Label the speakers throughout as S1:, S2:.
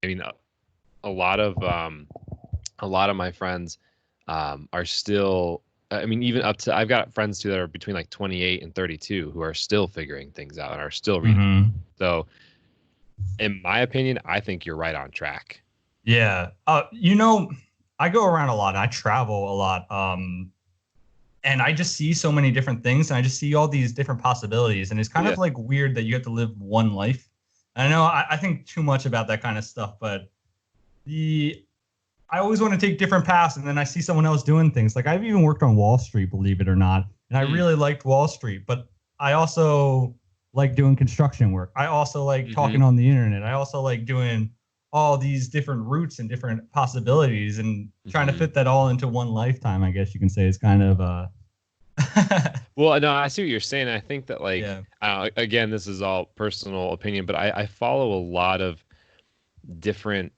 S1: I mean, a lot of a lot of my friends are still. I mean, even up to I've got friends too that are between like 28 and 32 who are still figuring things out and are still reading.
S2: Mm-hmm.
S1: So, in my opinion, I think you're right on track.
S2: Yeah. I go around a lot and I travel a lot. And I just see so many different things and I just see all these different possibilities. And it's kind
S1: Yeah.
S2: of like weird that you have to live one life. And I know I think too much about that kind of stuff, but the I always want to take different paths and then I see someone else doing things. Like I've even worked on Wall Street, believe it or not. And I
S1: Mm.
S2: really liked Wall Street, but I also like doing construction work. I also like
S1: Hmm.
S2: talking on the internet. I also like doing all these different routes and different possibilities and trying to
S1: Hmm.
S2: fit that all into one lifetime, I guess you can say is kind of
S1: Well, no, I see what you're saying. I think that like
S2: yeah.
S1: again, this is all personal opinion, but I follow a lot of different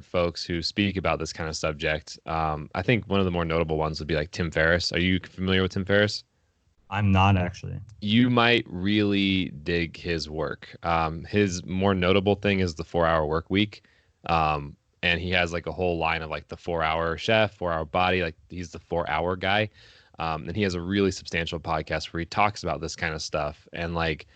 S1: folks who speak about this kind of subject. I think one of the more notable ones would be like Tim Ferriss. Are you familiar with Tim Ferriss?
S2: I'm not actually.
S1: You might really dig his work. His more notable thing is the 4 Hour Work Week. And he has like a whole line of like the 4 hour chef, 4 hour body. Like he's the 4 hour guy. And he has a really substantial podcast where he talks about this kind of stuff. And like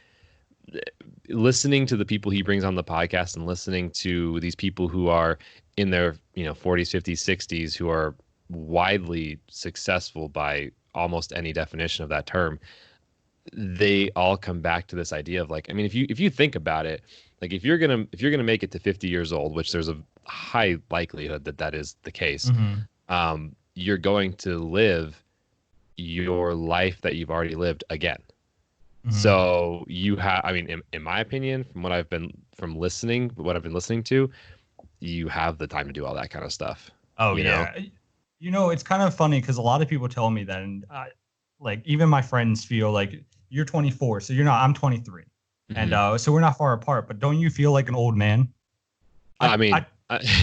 S1: listening to the people he brings on the podcast and listening to these people who are in their 40s 50s 60s who are widely successful by almost any definition of that term, they all come back to this idea of like, I mean, if you think about it, like if you're gonna make it to 50 years old, which there's a high likelihood that that is the case,
S2: Mm-hmm.
S1: you're going to live your life that you've already lived again.
S2: Mm-hmm.
S1: So you have, I mean, in my opinion, from what I've been from listening, what I've been listening to, you have the time to do all that kind of stuff,
S2: Oh
S1: you know?
S2: yeah. It's kind of funny because a lot of people tell me that, and like even my friends feel like you're 24, so you're not. I'm 23, and
S1: Hmm.
S2: so we're not far apart. But don't you feel like an old man?
S1: I mean,
S2: I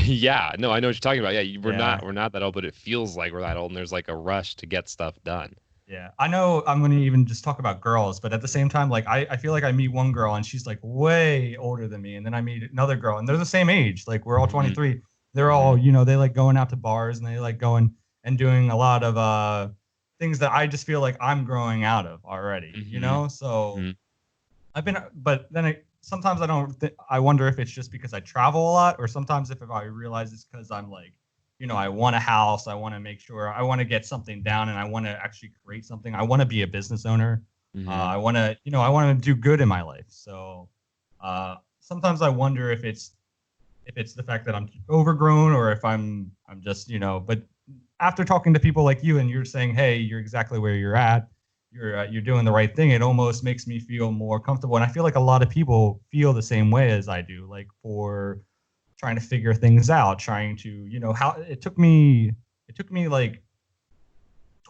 S1: yeah, no, I know what you're talking about. Yeah, we're
S2: yeah,
S1: not that old, but it feels like we're that old, and there's like a rush to get stuff done.
S2: yeah. I know I'm gonna even just talk about girls, but at the same time, like I feel like I meet one girl and she's like way older than me, and then I meet another girl and they're the same age. Like we're all
S1: Hmm.
S2: 23. They're all,
S1: Hmm.
S2: they like going out to bars and they like going and doing a lot of things that I just feel like I'm growing out of already,
S1: Hmm.
S2: So
S1: Hmm.
S2: but then sometimes I don't. I wonder if it's just because I travel a lot, or sometimes if I realize it's because I'm like, I want a house. I want to make sure I want to get something down, and I want to actually create something. I want to be a business owner.
S1: Hmm.
S2: I want to do good in my life. So sometimes I wonder if it's the fact that I'm overgrown, or if I'm just But after talking to people like you, and you're saying, hey, you're exactly where you're at, you're doing the right thing, it almost makes me feel more comfortable. And I feel like a lot of people feel the same way as I do, like for trying to figure things out, trying to how it took me like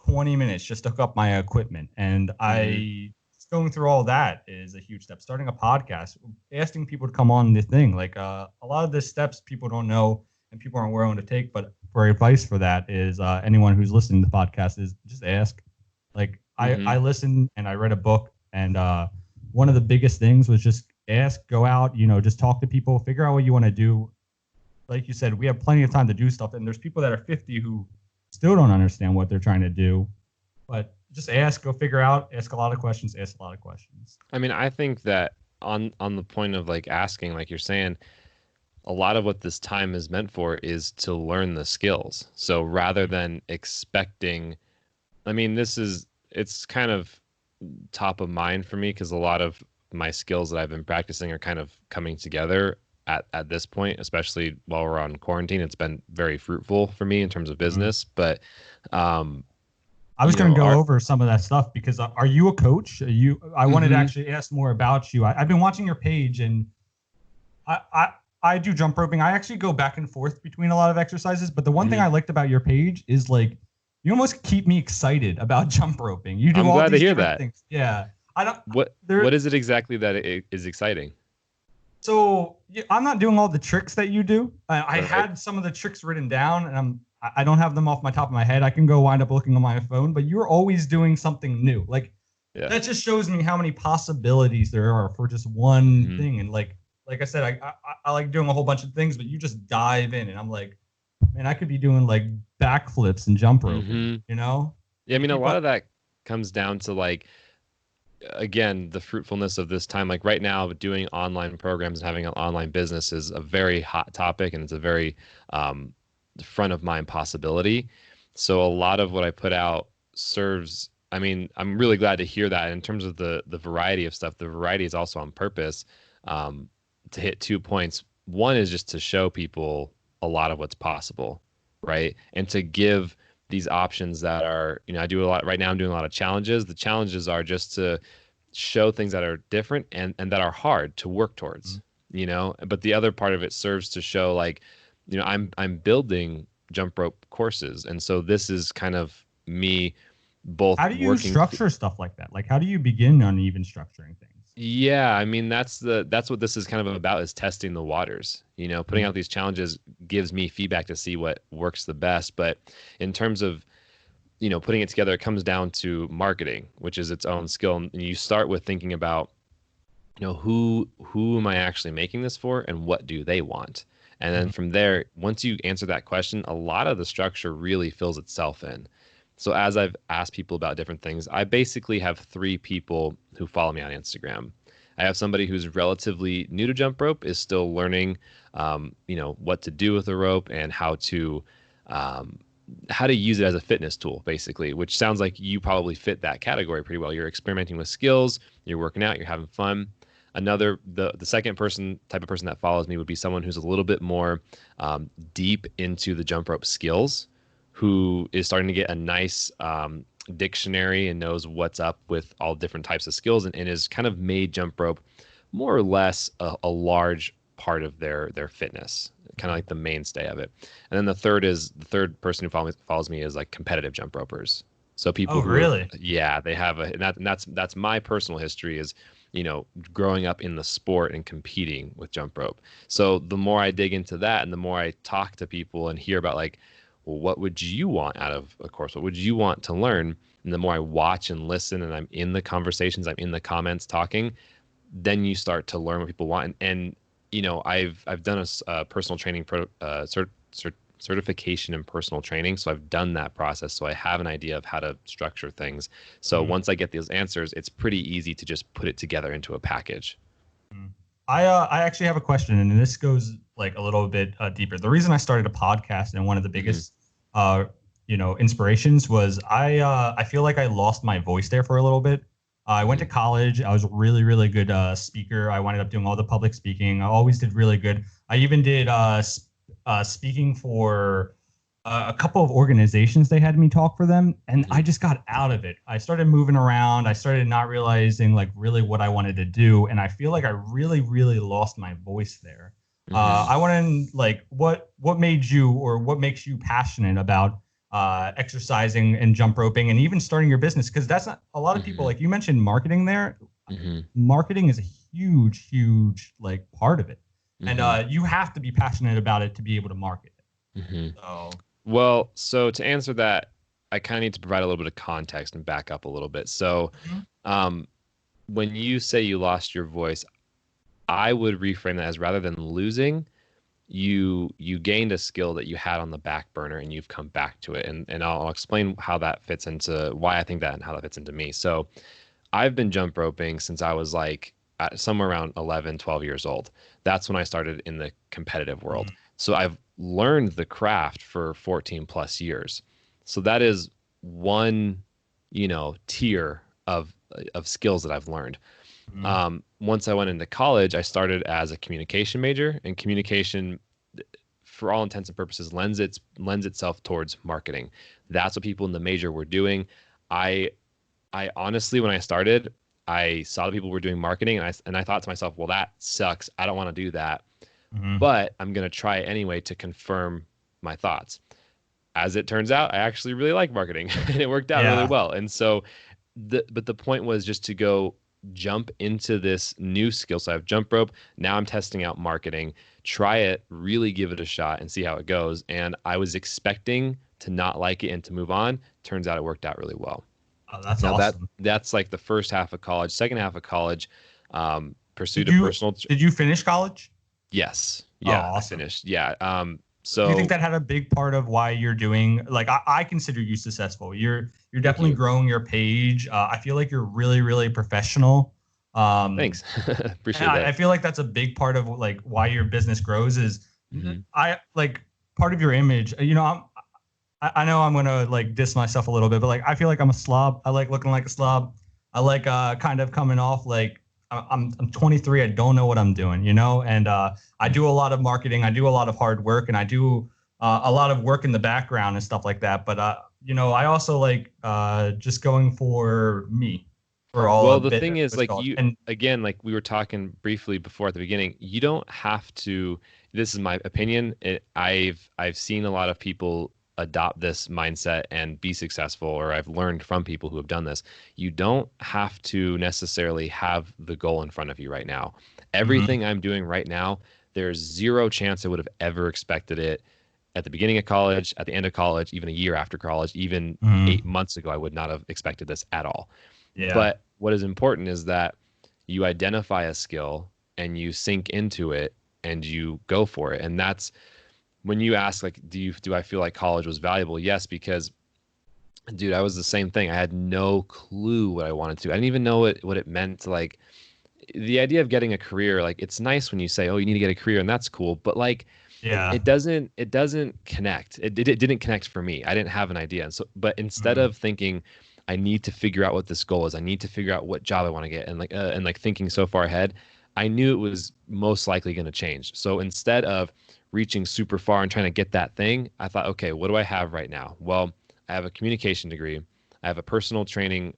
S2: 20 minutes just to hook up my equipment. And
S1: Hmm.
S2: I going through all that is a huge step. Starting a podcast, asking people to come on the thing, like a lot of the steps people don't know and people aren't willing to take. But for advice for that is anyone who's listening to the podcast is just ask. Like I
S1: Hmm.
S2: listened and I read a book, and one of the biggest things was just ask, go out, just talk to people, figure out what you want to do. Like you said, we have plenty of time to do stuff, and there's people that are 50 who still don't understand what they're trying to do. But just ask, go figure out, ask a lot of questions, ask a lot of questions.
S1: I mean, I think that on the point of like asking, like you're saying, a lot of what this time is meant for is to learn the skills. So rather than expecting, I mean, it's kind of top of mind for me because a lot of my skills that I've been practicing are kind of coming together at this point, especially while we're on quarantine. It's been very fruitful for me in terms of
S2: Mhm.
S1: business, but um,
S2: I was going to go
S1: our
S2: over some of that stuff because are you a coach? I wanted to
S1: hmm
S2: actually ask more about you. I've been watching your page, and I, I I do jump roping. I actually go back and forth between a lot of exercises, but the one thing
S1: hmm
S2: I liked about your page is like you almost keep me excited about jump roping. You do
S1: I'm
S2: all
S1: glad to
S2: these
S1: hear
S2: different
S1: that.
S2: things. Yeah. I don't
S1: What
S2: there
S1: is it exactly that is exciting?
S2: So I'm not doing all the tricks that you do. I
S1: Right.
S2: had some of the tricks written down, and I don't have them off my top of my head. I can go wind up looking on my phone, but you're always doing something new. Like
S1: Yeah.
S2: that just shows me how many possibilities there are for just one
S1: Hmm.
S2: thing. And like like I said, I like doing a whole bunch of things, but you just dive in, and I'm like, man, I could be doing like backflips and jump roping,
S1: Hmm.
S2: you know?
S1: Yeah, I mean, a lot
S2: People,
S1: of that comes down to like, again, the fruitfulness of this time. Like right now, doing online programs and having an online business is a very hot topic, and it's a very um, front of mind possibility. So a lot of what I put out serves. I mean, I'm really glad to hear that. In terms of the variety of stuff, the variety is also on purpose, um, to hit 2 points. One is just to show people a lot of what's possible, right? And to give these options that are, I do a lot right now. I'm doing a lot of challenges. The challenges are just to show things that are different and that are hard to work towards, but the other part of it serves to show like, I'm building jump rope courses, and so this is kind of me both
S2: how do you
S1: working
S2: structure stuff like that? Like, how do you begin on even structuring things?
S1: Yeah, I mean that's what this is kind of about, is testing the waters. Putting
S2: Mhm.
S1: out these challenges gives me feedback to see what works the best, but in terms of putting it together, it comes down to marketing, which is its own skill. And you start with thinking about, who am I actually making this for, and what do they want? And then
S2: Mhm.
S1: from there, once you answer that question, a lot of the structure really fills itself in. So as I've asked people about different things, I basically have three people who follow me on Instagram. I have somebody who's relatively new to jump rope, is still learning, what to do with the rope and um, how to use it as a fitness tool, basically, which sounds like you probably fit that category pretty well. You're experimenting with skills, you're working out, you're having fun. The second person type of person that follows me would be someone who's a little bit more deep into the jump rope skills, who is starting to get a nice dictionary and knows what's up with all different types of skills, and has kind of made jump rope more or less a large part of their fitness, kind of like the mainstay of it. And then the third person who follows me is like competitive jump ropers. So people
S2: Oh,
S1: who have,
S2: really?
S1: yeah, they have and that's my personal history is, growing up in the sport and competing with jump rope. So the more I dig into that, and the more I talk to people and hear about like, well, what would you want out of a course? What would you want to learn? And the more I watch and listen, and I'm in the conversations, I'm in the comments talking, then you start to learn what people want. And I've done a personal training certification in personal training, so I've done that process, so I have an idea of how to structure things. So
S2: Mhm.
S1: once I get those answers, it's pretty easy to just put it together into a package.
S2: Mm. I actually have a question, and this goes like a little bit deeper. The reason I started a podcast, and one of the
S1: Hmm.
S2: biggest uh inspirations, was I feel like I lost my voice there for a little bit. I went to
S1: Hmm.
S2: college. I was a really really good speaker. I wound up doing all the public speaking. I always did really good. I even did speaking for a couple of organizations. They had me talk for them, and I
S1: Hmm.
S2: just got out of it. I started moving around. I started not realizing like really what I wanted to do, and I feel like I really really lost my voice there.
S1: Hmm.
S2: I want to like what made you, or what makes you passionate about exercising and jump roping and even starting your business, because that's not a lot of people,
S1: Hmm.
S2: like you mentioned marketing there.
S1: Hmm.
S2: Marketing is a huge like part of it, and
S1: Hmm.
S2: you have to be passionate about it to be able to market it.
S1: Hmm.
S2: So
S1: Well, so to answer that, I kind of need to provide a little bit of context and back up a little bit. So,
S2: mhm.
S1: um, when you say you lost your voice, I would reframe that as, rather than losing, you gained a skill that you had on the back burner, and you've come back to it. And I'll explain how that fits into why I think that, and how that fits into me. So I've been jump roping since I was like somewhere around 11, 12 years old. That's when I started in the competitive world.
S2: Mhm.
S1: So I've learned the craft for 14 plus years. So that is one, tier of skills that I've learned.
S2: Mhm.
S1: Once I went into college, I started as a communication major, and communication, for all intents and purposes, lends itself towards marketing. That's what people in the major were doing. I I honestly, when I started, I saw that people were doing marketing, and I thought to myself, well, that sucks. I don't want to do that,
S2: Mhm.
S1: but I'm gonna try it anyway to confirm my thoughts. As it turns out, I actually really like marketing, and it worked out really
S2: Yeah.
S1: well. And so, the point was just to go jump into this new skill. So I have jump rope. Now I'm testing out marketing. Try it, really give it a shot, and see how it goes. And I was expecting to not like it and to move on. Turns out it worked out really well.
S2: Oh, that's
S1: Now
S2: awesome.
S1: that's like the first half of college. Second half of college, pursuit
S2: Did
S1: of
S2: you
S1: personal.
S2: did you finish college?
S1: Yes.
S2: Oh,
S1: Yeah, I
S2: awesome.
S1: finished. Yeah.
S2: Do you think
S1: So
S2: that had a big part of why you're doing like I consider you successful. You're
S1: thank
S2: definitely
S1: you.
S2: growing your page. I feel like you're really, really professional. Um,
S1: Thanks.
S2: and
S1: Appreciate that.
S2: I feel like that's a big part of like why your business grows is
S1: Hmm.
S2: I like part of your image. I know I'm gonna like diss myself a little bit, but like I feel like I'm a slob. I like looking like a slob. I like kind of coming off like I'm 23. I don't know what I'm doing, and I do a lot of marketing. I do a lot of hard work, and I do a lot of work in the background and stuff like that. But I also like just going for me for all a
S1: Well, the
S2: bit
S1: thing is,
S2: with
S1: like
S2: college.
S1: you,
S2: And
S1: again, like we were talking briefly before at the beginning, you don't have to. This is my opinion. I've seen a lot of people adopt this mindset and be successful, or I've learned from people who have done this. You don't have to necessarily have the goal in front of you right now.
S2: mhm,
S1: Everything I'm doing right now, there's zero chance I would have ever expected it at the beginning of college, at the end of college, even a year after college, even
S2: mhm,
S1: 8 months ago, I would not have expected this at all.
S2: yeah,
S1: But what is important is that you identify a skill and you sink into it and you go for it. And that's when you ask, like, do I feel like college was valuable? Yes, because dude, I was the same thing. I had no clue what I wanted to. I didn't even know what it meant to like the idea of getting a career. Like it's nice when you say, oh, you need to get a career, and that's cool. But like
S2: yeah,
S1: it doesn't connect. It didn't connect for me. I didn't have an idea. And so but instead
S2: mhm,
S1: of thinking I need to figure out what this goal is, I need to figure out what job I want to get and like thinking so far ahead, I knew it was most likely going to change. So instead of reaching super far and trying to get that thing, I thought, okay, what do I have right now? Well, I have a communication degree. I have a personal training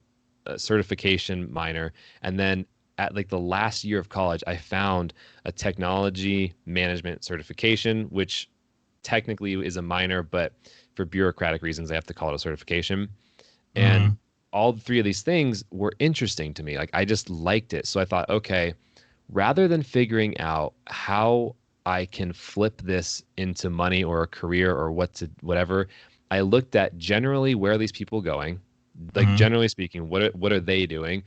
S1: certification minor, and then at like the last year of college, I found a technology management certification, which technically is a minor, but for bureaucratic reasons, I have to call it a certification. And
S2: mhm,
S1: all three of these things were interesting to me. Like I just liked it. So I thought, okay, rather than figuring out how I can flip this into money or a career or whatever, I looked at generally where are these people going? Like
S2: mhm,
S1: generally speaking, what are they doing?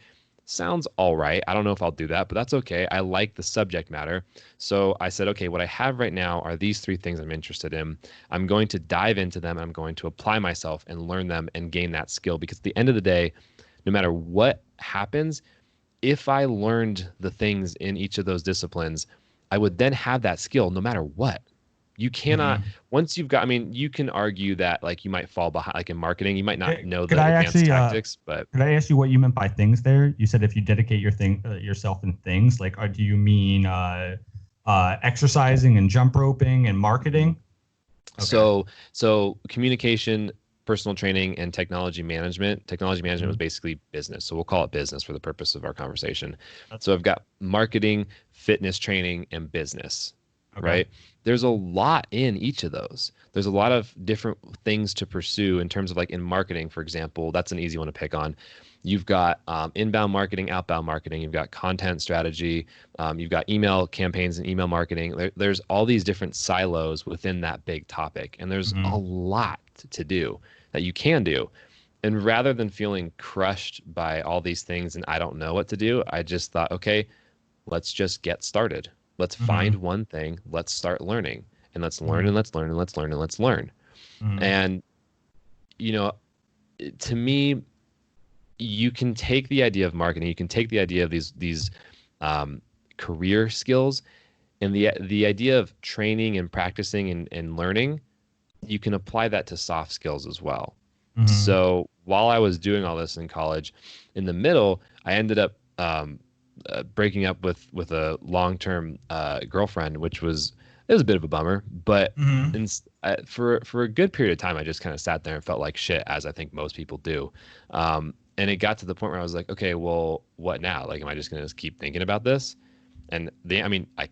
S1: Sounds all right. I don't know if I'll do that, but that's okay. I like the subject matter. So I said, okay, what I have right now are these three things I'm interested in. I'm going to dive into them. I'm going to apply myself and learn them and gain that skill because at the end of the day, no matter what happens, if I learned the things in each of those disciplines, I would then have that skill no matter what. You cannot,
S2: mhm.
S1: once you've got, I mean, you can argue that like you might fall behind, like in marketing, you might not know
S2: Could
S1: the
S2: I
S1: advanced
S2: actually
S1: tactics, but
S2: could I ask you what you meant by things there? You said if you dedicate yourself in things, like do you mean exercising and jump roping and
S1: Mhm.
S2: marketing? Okay.
S1: so communication, personal training, and technology management. Technology management was
S2: Mhm.
S1: basically business. So we'll call it business for the purpose of our conversation.
S2: That's
S1: So I've got marketing, fitness training, and business,
S2: okay.
S1: right? There's a lot in each of those. There's a lot of different things to pursue in terms of like in marketing, for example, that's an easy one to pick on. You've got inbound marketing, outbound marketing. You've got content strategy. You've got email campaigns and email marketing. There's all these different silos within that big topic, and there's a
S2: Hmm.
S1: lot to do that you can do. And rather than feeling crushed by all these things and I don't know what to do, I just thought, okay, let's just get started. Let's find
S2: Hmm.
S1: one thing. Let's start learning, and let's learn
S2: Hmm.
S1: and let's learn and let's learn and let's learn.
S2: Hmm.
S1: And you know, to me, you can take the idea of marketing, you can take the idea of these um, career skills, and the idea of training and practicing and learning. You can apply that to soft skills as well.
S2: Hmm.
S1: So while I was doing all this in college, in the middle, I ended up breaking up with a long term girlfriend, which was it was a bit of a bummer. But
S2: Hmm.
S1: for a good period of time, I just kind of sat there and felt like shit, as I think most people do. And it got to the point where I was like, okay, well, what now? Like, am I just gonna just keep thinking about this? And I mean, I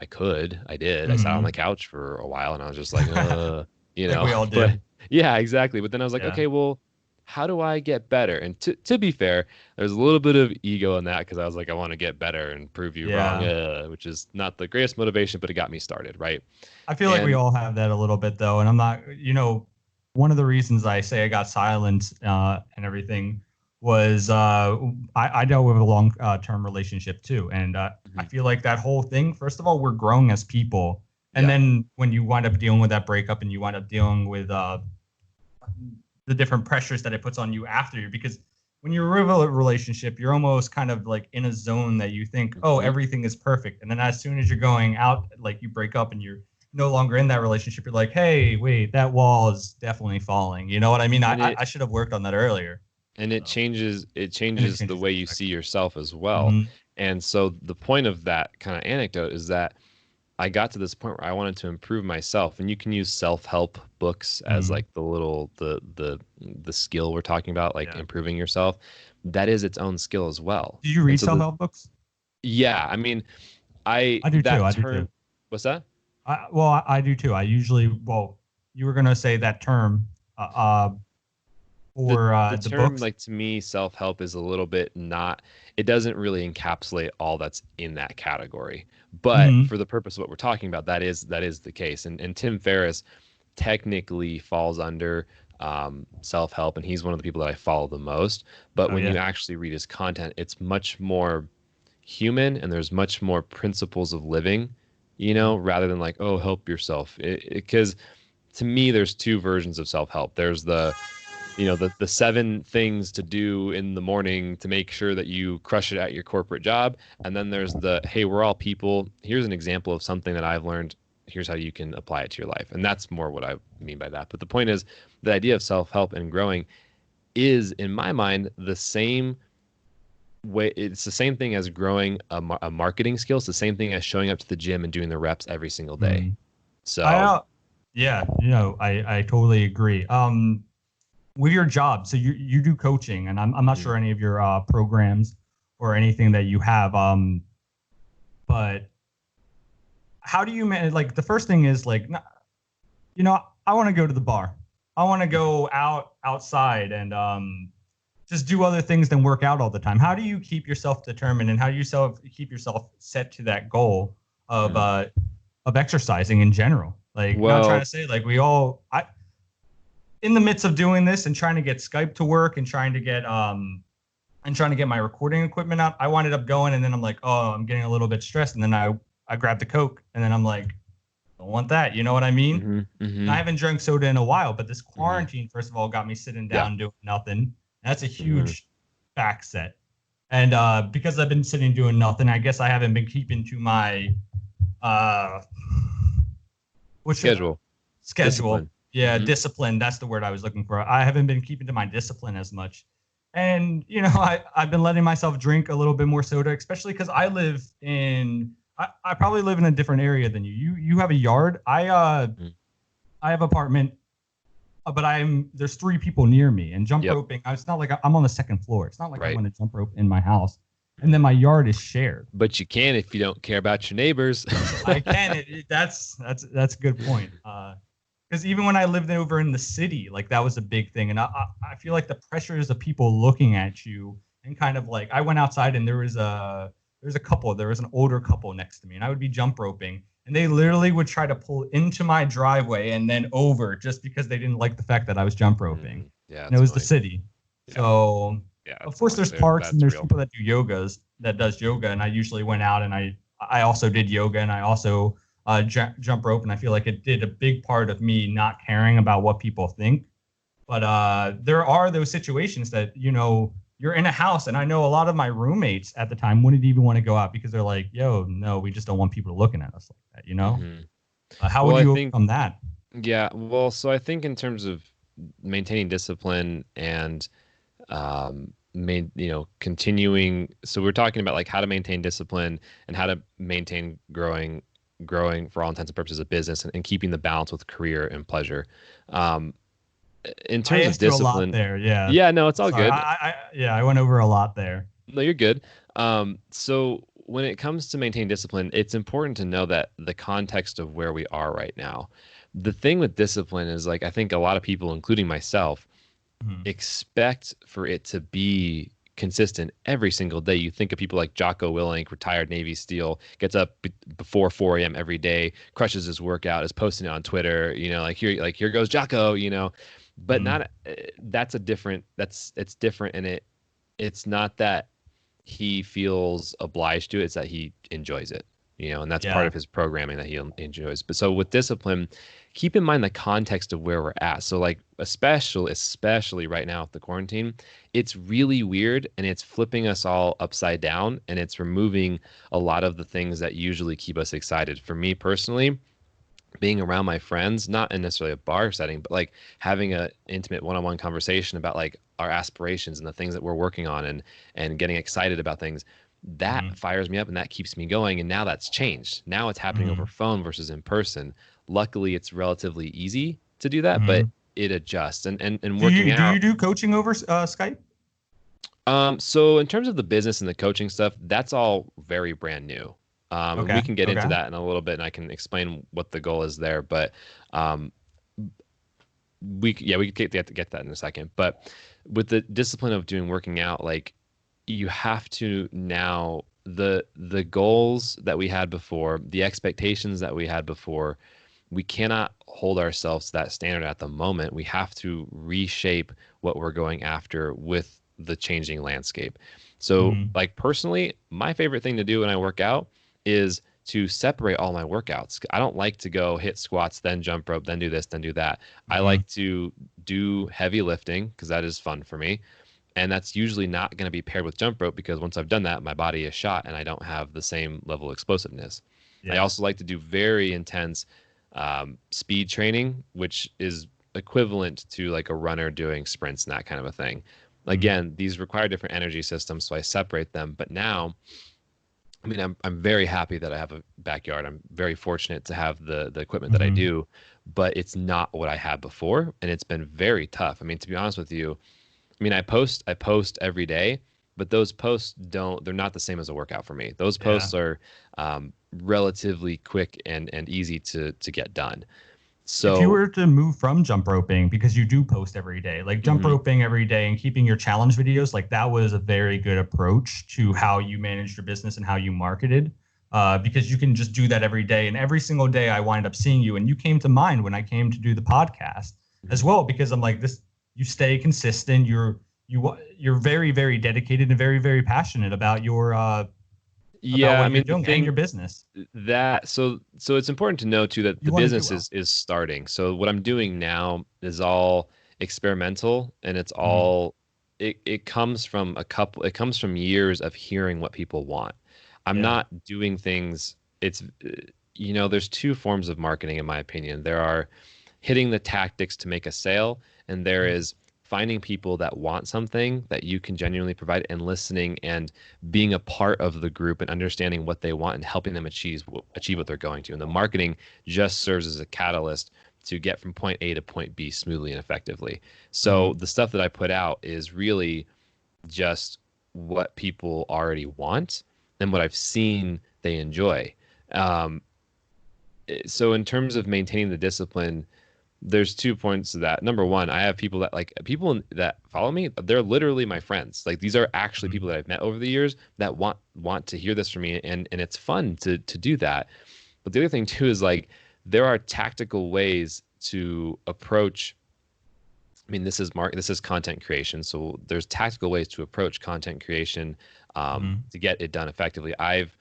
S1: could, I did. I sat on the
S2: Hmm.
S1: couch for a while and I was just like,
S2: I think we all
S1: but
S2: did.
S1: yeah, exactly. But then I was like,
S2: Yeah.
S1: okay, well, how do I get better? And to be fair, there's a little bit of ego in that because I was like, I want to get better and prove you wrong,
S2: Yeah.
S1: which is not the greatest motivation, but it got me started, right?
S2: I feel like we
S1: And
S2: all have that a little bit though, and I'm not. One of the reasons I say I got silent and everything was I dealt with a long term relationship too, and I
S1: Mhm.
S2: feel like that whole thing. First of all, we're growing as people, and
S1: Yeah.
S2: then when you wind up dealing with that breakup, and you wind up dealing with the different pressures that it puts on you after you, because when you're in a relationship, you're almost kind of like in a zone that you think, oh,
S1: Hmm.
S2: everything is perfect, and then as soon as you're going out, like you break up and you're no longer in that relationship, you're like, hey, wait, that wall is definitely falling. You know what I mean?
S1: And
S2: I should have worked on that earlier.
S1: it
S2: So,
S1: changes
S2: and it
S1: the
S2: changes
S1: way
S2: your
S1: you see
S2: perspective.
S1: yourself as well.
S2: Hmm.
S1: And so the point of that kind of anecdote is that I got to this point where I wanted to improve myself, and you can use self-help books as
S2: Hmm.
S1: like the skill we're talking about, like
S2: Yeah.
S1: improving yourself. That is its own skill as well.
S2: Do you
S1: And
S2: read
S1: so
S2: self help books?
S1: yeah, I mean, I
S2: I do too.
S1: that
S2: I do too.
S1: term, what's that?
S2: I do too. I usually, well, you were gonna say that term for
S1: The
S2: the
S1: term,
S2: books.
S1: like, to me, self-help is a little bit not, it doesn't really encapsulate all that's in that category. But
S2: Hmm.
S1: for the purpose of what we're talking about, that is the case. And Tim Ferriss technically falls under self-help, and he's one of the people that I follow the most. But
S2: Oh
S1: when you
S2: yeah.
S1: actually read his content, it's much more human, and there's much more principles of living,
S2: Hmm.
S1: rather than like, oh, help yourself. Because to me, there's two versions of self-help. There's the seven things to do in the morning to make sure that you crush it at your corporate job. And then there's the, hey, we're all people. Here's an example of something that I've learned. Here's how you can apply it to your life. And that's more what I mean by that. But the point is, the idea of self-help and growing is, in my mind, the same way. It's the same thing as growing a marketing skill. It's the same thing as showing up to the gym and doing the reps every single day.
S2: Hmm. I
S1: So,
S2: yeah, I totally agree. With your job, so you do coaching, and I'm not
S1: mhm,
S2: sure any of your programs or anything that you have. But how do you manage? Like the first thing is like, I want to go to the bar. I want to go outside and just do other things than work out all the time. How do you keep yourself determined, and how do you keep yourself set to that goal of
S1: mhm.
S2: uh of exercising in general? Like, not trying
S1: Well,
S2: to say like we all I in the midst of doing this and trying to get Skype to work and trying to get my recording equipment up, I winded up going, and then I'm like, oh, I'm getting a little bit stressed, and then I grabbed the Coke, and then I'm like, don't want that. You know what I mean?
S1: hmm
S2: And I
S1: hmm
S2: haven't drank soda in a while, but this
S1: hmm
S2: quarantine, first of all, got me sitting
S1: yeah.
S2: down doing nothing. That's a
S1: hmm
S2: huge back set. And because I've been sitting doing nothing, I guess I haven't been keeping to my uh, which
S1: Schedule,
S2: schedule.
S1: discipline.
S2: Yeah,
S1: Hmm.
S2: discipline. That's the word I was looking for. I haven't been keeping to my discipline as much. And, I've been letting myself drink a little bit more soda, especially because I probably live in a different area than you. You have a yard.
S1: Hmm.
S2: I have apartment, but there's three people near me, and jump
S1: Yep.
S2: roping. It's not like I'm on the second floor. It's not like I'm
S1: Right.
S2: going to jump rope in my house, and
S1: Mhm.
S2: then my yard is shared.
S1: But you can if you don't care about your neighbors.
S2: I can. That's a good point. Because even when I lived over in the city, like that was a big thing, and I feel like the pressures of people looking at you and kind of like I went outside and there was an older couple next to me, and I would be jump roping, and they literally would try to pull into my driveway and then over just because they didn't like the fact that I was jump roping,
S1: Yeah,
S2: and it
S1: it's
S2: was the
S1: annoying.
S2: city.
S1: Yeah.
S2: So
S1: Yeah,
S2: of
S1: it's
S2: course
S1: annoying.
S2: there's parks and
S1: That's
S2: there's
S1: real.
S2: people that do that does yoga, and I usually went out and I also did yoga, and I also jump rope, and I feel like it did a big part of me not caring about what people think. But there are those situations that you're in a house, and I know a lot of my roommates at the time wouldn't even want to go out because they're like, "Yo, no, we just don't want people looking at us like that."
S1: Hmm.
S2: How
S1: Well,
S2: would
S1: I
S2: you
S1: think,
S2: overcome that?
S1: yeah, well, so I think in terms of maintaining discipline and continuing. So we're talking about like how to maintain discipline and how to maintain growing for all intents and purposes of business, and keeping the balance with career and pleasure. Um, in
S2: I
S1: terms of
S2: asked you a lot
S1: discipline,
S2: there. Yeah,
S1: yeah, no, it's all
S2: sorry.
S1: good.
S2: Yeah, I went over a lot there.
S1: No, you're good. So when it comes to maintaining discipline, it's important to know that the context of where we are right now. The thing with discipline is, like, I think a lot of people, including myself,
S2: Mhm.
S1: expect for it to be consistent every single day. You think of people like Jocko Willink, retired Navy SEAL, gets up before 4 a.m. every day, crushes his workout, is posting it on Twitter, like here goes Jocko, but
S2: Mhm.
S1: not that's a different, it's different, and it's not that he feels obliged to it, it's that he enjoys it, and that's part
S2: Yeah.
S1: of his programming that he enjoys. But so with discipline, keep in mind the context of where we're at. So like especially right now with the quarantine, it's really weird and it's flipping us all upside down and it's removing a lot of the things that usually keep us excited. For me personally, being around my friends, not in necessarily a bar setting, but like having a intimate one-on-one conversation about like our aspirations and the things that we're working on and getting excited about things, that
S2: Hmm.
S1: fires me up and that keeps me going. And now that's changed. Now it's happening over
S2: Hmm.
S1: phone versus in person. Luckily, it's relatively easy to do that, but
S2: Hmm.
S1: it adjusts. And
S2: Do
S1: working
S2: you do you
S1: out.
S2: do coaching over Skype?
S1: So in terms of the business and the coaching stuff, that's all very brand new. And we
S2: Okay.
S1: can get into
S2: Okay.
S1: that in a little bit, and I can explain what the goal is there. But um, we could get that in a second. But with the discipline of doing working out, like you have to now the goals that we had before, the expectations that we had before, we cannot hold ourselves to that standard at the moment. We have to reshape what we're going after with the changing landscape. So,
S2: Hmm.
S1: like personally, my favorite thing to do when I work out is to separate all my workouts. I don't like to go hit squats, then jump rope, then do this, then do that. I
S2: Hmm.
S1: like to do heavy lifting because that is fun for me. And that's usually not going to be paired with jump rope because once I've done that, my body is shot and I don't have the same level of explosiveness. I
S2: Yeah.
S1: also like to do very intense speed training, which is equivalent to like a runner doing sprints and that kind of a thing.
S2: Hmm.
S1: Again, these require different energy systems, so I separate them. But now, I mean, I'm very happy that I have a backyard. I'm very fortunate to have the equipment that I
S2: Hmm.
S1: do, but it's not what I had before, and it's been very tough. I mean, to be honest with you, I mean, I post every day, but those posts they're not the same as a workout for me. Those
S2: Yeah.
S1: posts are relatively quick and easy to get done.
S2: If you
S1: So,
S2: were to move from jump roping, because you do post every day, like jump
S1: mhm,
S2: roping every day and keeping your challenge videos, like that was a very good approach to how you managed your business and how you marketed. Because you can just do that every day. And every single day I wind up seeing you. And you came to mind when I came to do the podcast as
S1: mhm.
S2: well, because I'm like, this, you stay consistent. You're very, very dedicated and very, very passionate about
S1: Yeah, I
S2: what you're
S1: mean the
S2: doing and
S1: thing
S2: your business.
S1: that so it's important to know too that
S2: You
S1: the
S2: want to do
S1: business
S2: well.
S1: is starting. So what I'm doing now is all experimental and it's
S2: Hmm.
S1: all it comes from it comes from years of hearing what people want. I'm
S2: Yeah.
S1: not doing things it's there's two forms of marketing in my opinion. There are hitting the tactics to make a sale, and there
S2: Mhm.
S1: is finding people that want something that you can genuinely provide and listening and being a part of the group and understanding what they want and helping them achieve what they're going to. And the marketing just serves as a catalyst to get from point A to point B smoothly and effectively. So
S2: Mhm.
S1: the stuff that I put out is really just what people already want and what I've seen they enjoy. Um, so in terms of maintaining the discipline, there's 2 points to that. Number one, I have people that follow me. They're literally my friends. Like these are actually people
S2: Mhm.
S1: that I've met over the years that want to hear this from me, and it's fun to do that. But the other thing too is like there are tactical ways to approach. I mean, this is content creation, so there's tactical ways to approach content creation
S2: Mhm.
S1: to get it done effectively. I've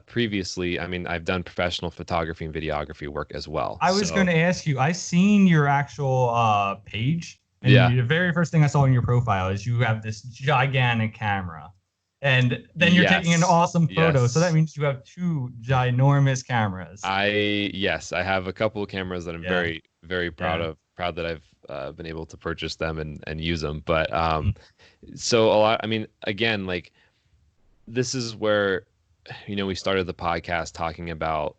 S1: previously, I mean, I've done professional photography and videography work as well.
S2: I was going
S1: So
S2: to ask you, I seen your actual page, and
S1: yeah.
S2: the very first thing I saw in your profile is you have this gigantic camera. And then you're taking an
S1: Yes.
S2: awesome photo. So that
S1: Yes.
S2: means you have two ginormous cameras.
S1: Yes, I have a couple of cameras that I'm
S2: Yeah.
S1: very, very proud
S2: Yeah.
S1: of. Proud that I've been able to purchase them and use them. But
S2: Mhm.
S1: so a lot. I mean, again, like this is where we started the podcast talking about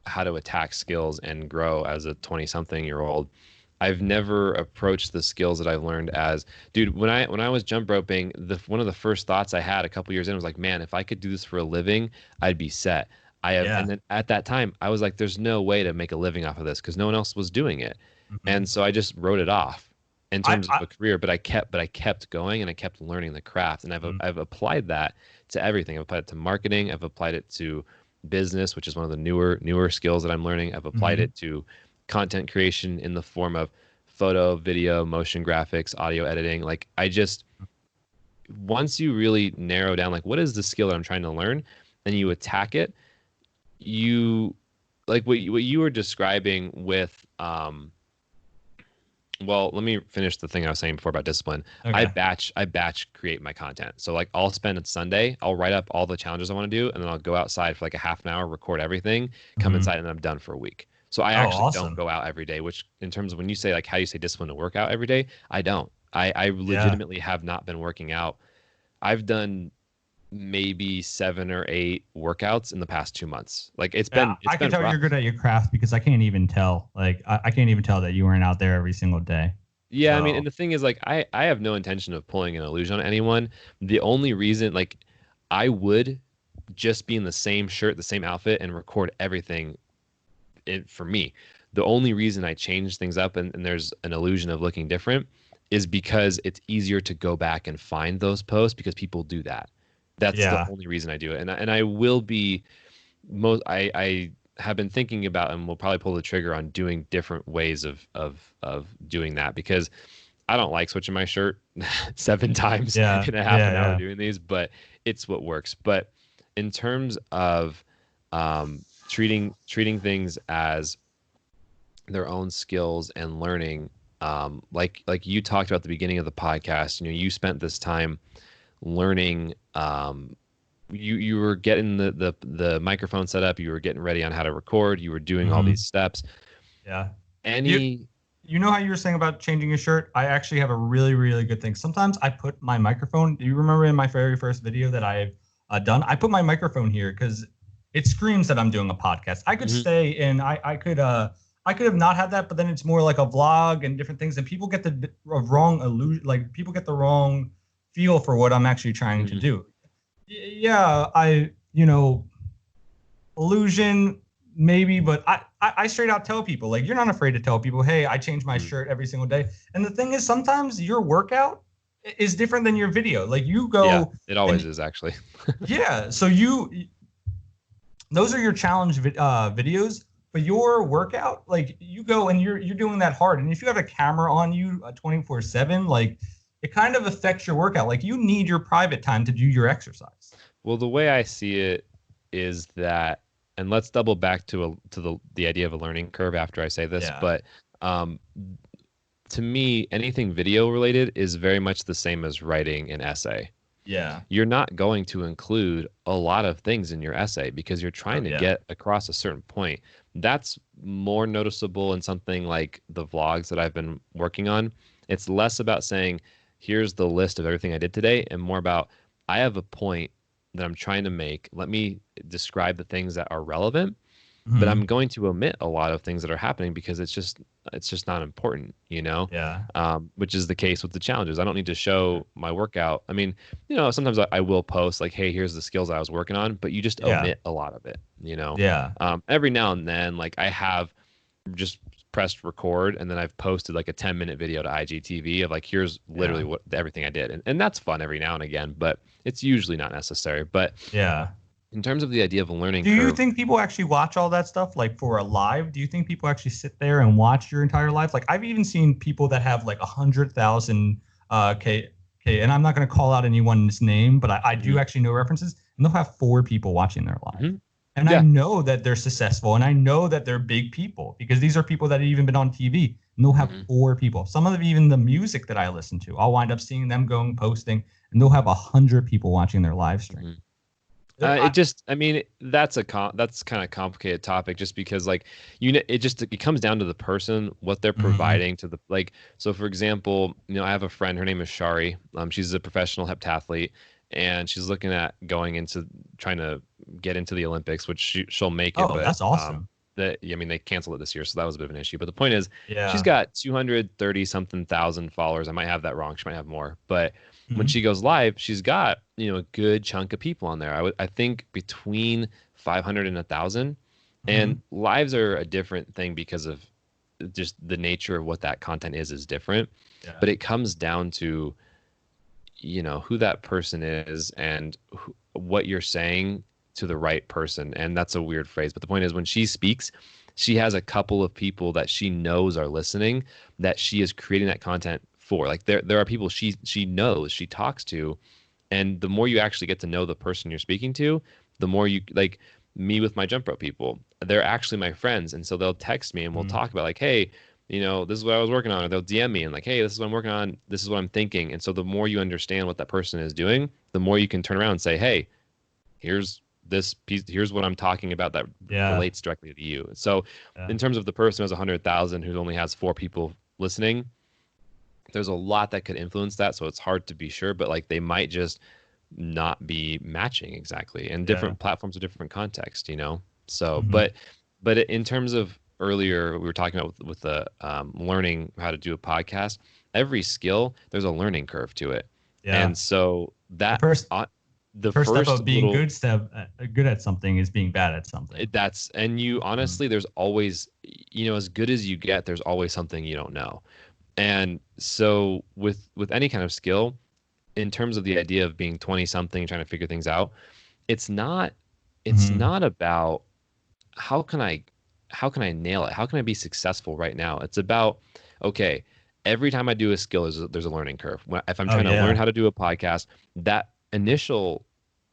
S1: how to attack skills and grow as a 20-something-year-old. I've never approached the skills that I've learned as, dude, when I was jump roping, the one of the first thoughts I had a couple years in was like, man, if I could do this for a living, I'd be set. And
S2: Yeah.
S1: then at that time, I was like, there's no way to make a living off of this because no one else was doing it. And
S2: Mhm.
S1: so I just wrote it off in
S2: I,
S1: terms of
S2: I,
S1: a career, but I kept going and I kept learning the craft. And I've
S2: mhm.
S1: I've applied that to everything. I've applied it to marketing, I've applied it to business, which is one of the newer skills that I'm learning. I've applied
S2: Mhm.
S1: it to content creation in the form of photo, video, motion graphics, audio editing. Like once you really narrow down like what is the skill that I'm trying to learn, and you attack it, you like what you were describing with well, let me finish the thing I was saying before about discipline.
S2: Okay.
S1: I batch create my content. So like I'll spend a Sunday, I'll write up all the challenges I want to do, and then I'll go outside for like a half an hour, record everything, come
S2: Hmm.
S1: inside, and then I'm done for a week. So I
S2: Oh,
S1: actually don't
S2: awesome.
S1: go out every day, which in terms of when you say like how you say discipline to work out every day, I don't. I
S2: Yeah.
S1: legitimately have not been working out. I've done maybe 7 or 8 workouts in the past 2 months. Like
S2: Yeah,
S1: it's
S2: I can
S1: been
S2: tell you're good
S1: rough.
S2: at your craft because I can't even tell. Like, I can't even tell that you weren't out there every single day.
S1: Yeah, I mean, and
S2: So,
S1: the thing is, like, I have no intention of pulling an illusion on anyone. The only reason, like, I would just be in the same shirt, the same outfit, and record everything for me. The only reason I change things up and there's an illusion of looking different is because it's easier to go back and find those posts because people do that. That's the
S2: yeah.
S1: only reason I do it. And I will be most I have been thinking about and will probably pull the trigger on doing different ways of doing that because I don't like switching my shirt 7 times
S2: Yeah.
S1: in a half
S2: Yeah.
S1: an hour
S2: Yeah.
S1: doing these, but it's what works. But in terms of treating things as their own skills and learning, like you talked about at the beginning of the podcast, you know, you spent this time learning. You were getting the microphone set up. You were getting ready on how to record. You were doing all
S2: Hmm.
S1: these steps.
S2: Yeah. You
S1: Any
S2: you know how you were saying about changing your shirt? I actually have a really, really good thing. Sometimes I put my microphone. Do you remember in my very first video that I've done? I put my microphone here because it screams that I'm doing a podcast. I could
S1: Mhm,
S2: stay in. I could have not had that, but then it's more like a vlog and different things, and people get the wrong illusion. Like people get the wrong feel for what I'm actually trying to
S1: mhm,
S2: do. Yeah, illusion maybe, but I straight out tell people like you're not afraid to tell people, hey, I change my
S1: mhm.
S2: shirt every single day. And the thing is, sometimes your workout is different than your video. Like you
S1: Yeah,
S2: go
S1: it always
S2: and
S1: is actually.
S2: yeah, so you those are your challenge videos, but your workout, like you go and you're doing that hard, and if you have a camera on you 24/7, like it kind of affects your workout. Like you need your private time to do your exercise.
S1: Well, the way I see it is that, and let's double back to the idea of a learning curve after I say this,
S2: Yeah,
S1: but um, to me, anything video related is very much the same as writing an essay.
S2: yeah,
S1: You're not going to include a lot of things in your essay because you're
S2: oh
S1: trying to
S2: yeah,
S1: get across a certain point. That's more noticeable in something like the vlogs that I've been working on. It's less about saying, here's the list of everything I did today, and more about, I have a point that I'm trying to make. Let me describe the things that are relevant, but I'm
S2: hmm,
S1: going to omit a lot of things that are happening because it's just not important, you know.
S2: yeah,
S1: Which is the case with the challenges. I don't need to show my workout. I mean, you know, sometimes I will post like, "Hey, here's the skills I was working on," but you just
S2: yeah,
S1: omit a lot of it, you know.
S2: yeah.
S1: Every now and then, like I have just pressed record and then I've posted like a 10-minute video to IGTV of like, here's literally
S2: Yeah.
S1: what everything I did, and that's fun every now and again, but it's usually not necessary. But
S2: Yeah.
S1: in terms of the idea of a learning
S2: Do you
S1: curve.
S2: think people actually watch all that stuff like for a live? Do you think people actually sit there and watch your entire life? Like I've even seen people that have like 100,000 K, and I'm not going to call out anyone's name, but I do
S1: Mhm,
S2: actually know references, and they'll have 4 people watching their live.
S1: mhm.
S2: And I
S1: Yeah.
S2: know that they're successful, and I know that they're big people because these are people that have even been on TV, and they'll have
S1: Mhm,
S2: 4 people. Some of them, even the music that I listen to, I'll wind up seeing them going posting, and they'll have 100 people watching their live stream.
S1: mhm. It just, I mean, that's kind of complicated topic just because like it just it comes down to the person, what they're
S2: Mhm.
S1: providing to the like. So for example, you know, I have a friend, her name is Shari. She's a professional heptathlete, and she's looking at going into trying to get into the Olympics, which she'll make it,
S2: Oh,
S1: but
S2: that's awesome.
S1: I mean, they canceled it this year, so that was a bit of an issue. But the point is, she's
S2: Yeah.
S1: got 230 something thousand followers. I might have that wrong. She might have more, but when
S2: Mhm.
S1: she goes live, she's got, you know, a good chunk of people on there. I think between 500 and 1,000. And
S2: Mhm.
S1: lives are a different thing because of just the nature of what that content is different.
S2: Yeah.
S1: But it comes down to, you know, who that person is and what you're saying to the right person. And that's a weird phrase, but the point is when she speaks, she has a couple of people that she knows are listening, that she is creating that content for. Like there are people she knows, she talks to, and the more you actually get to know the person you're speaking to, the more you like me with my jump rope people. They're actually my friends, and so they'll text me and we'll talk about like, hey, this is what I was working on, or they'll DM me and like, hey, this is what I'm working on, this is what I'm thinking. And so the more you understand what that person is doing, the more you can turn around and say, hey, here's this piece, here's what I'm talking about that relates directly to you. So in terms of the person who has 100,000 who only has 4 people listening, there's a lot that could influence that. So it's hard to be sure, but like they might just not be matching exactly, and different platforms are different context, So, but in terms of earlier, we were talking about with the learning how to do a podcast, every skill, there's a learning curve to it. And so that
S2: the first step of being good at something is being bad at something.
S1: And you honestly, there's always, as good as you get, there's always something you don't know. And so with any kind of skill, in terms of the idea of being 20 something, trying to figure things out, it's not about how can I nail it? How can I be successful right now? It's about, okay, every time I do a skill, there's a learning curve. If I'm trying to learn how to do a podcast, that initial,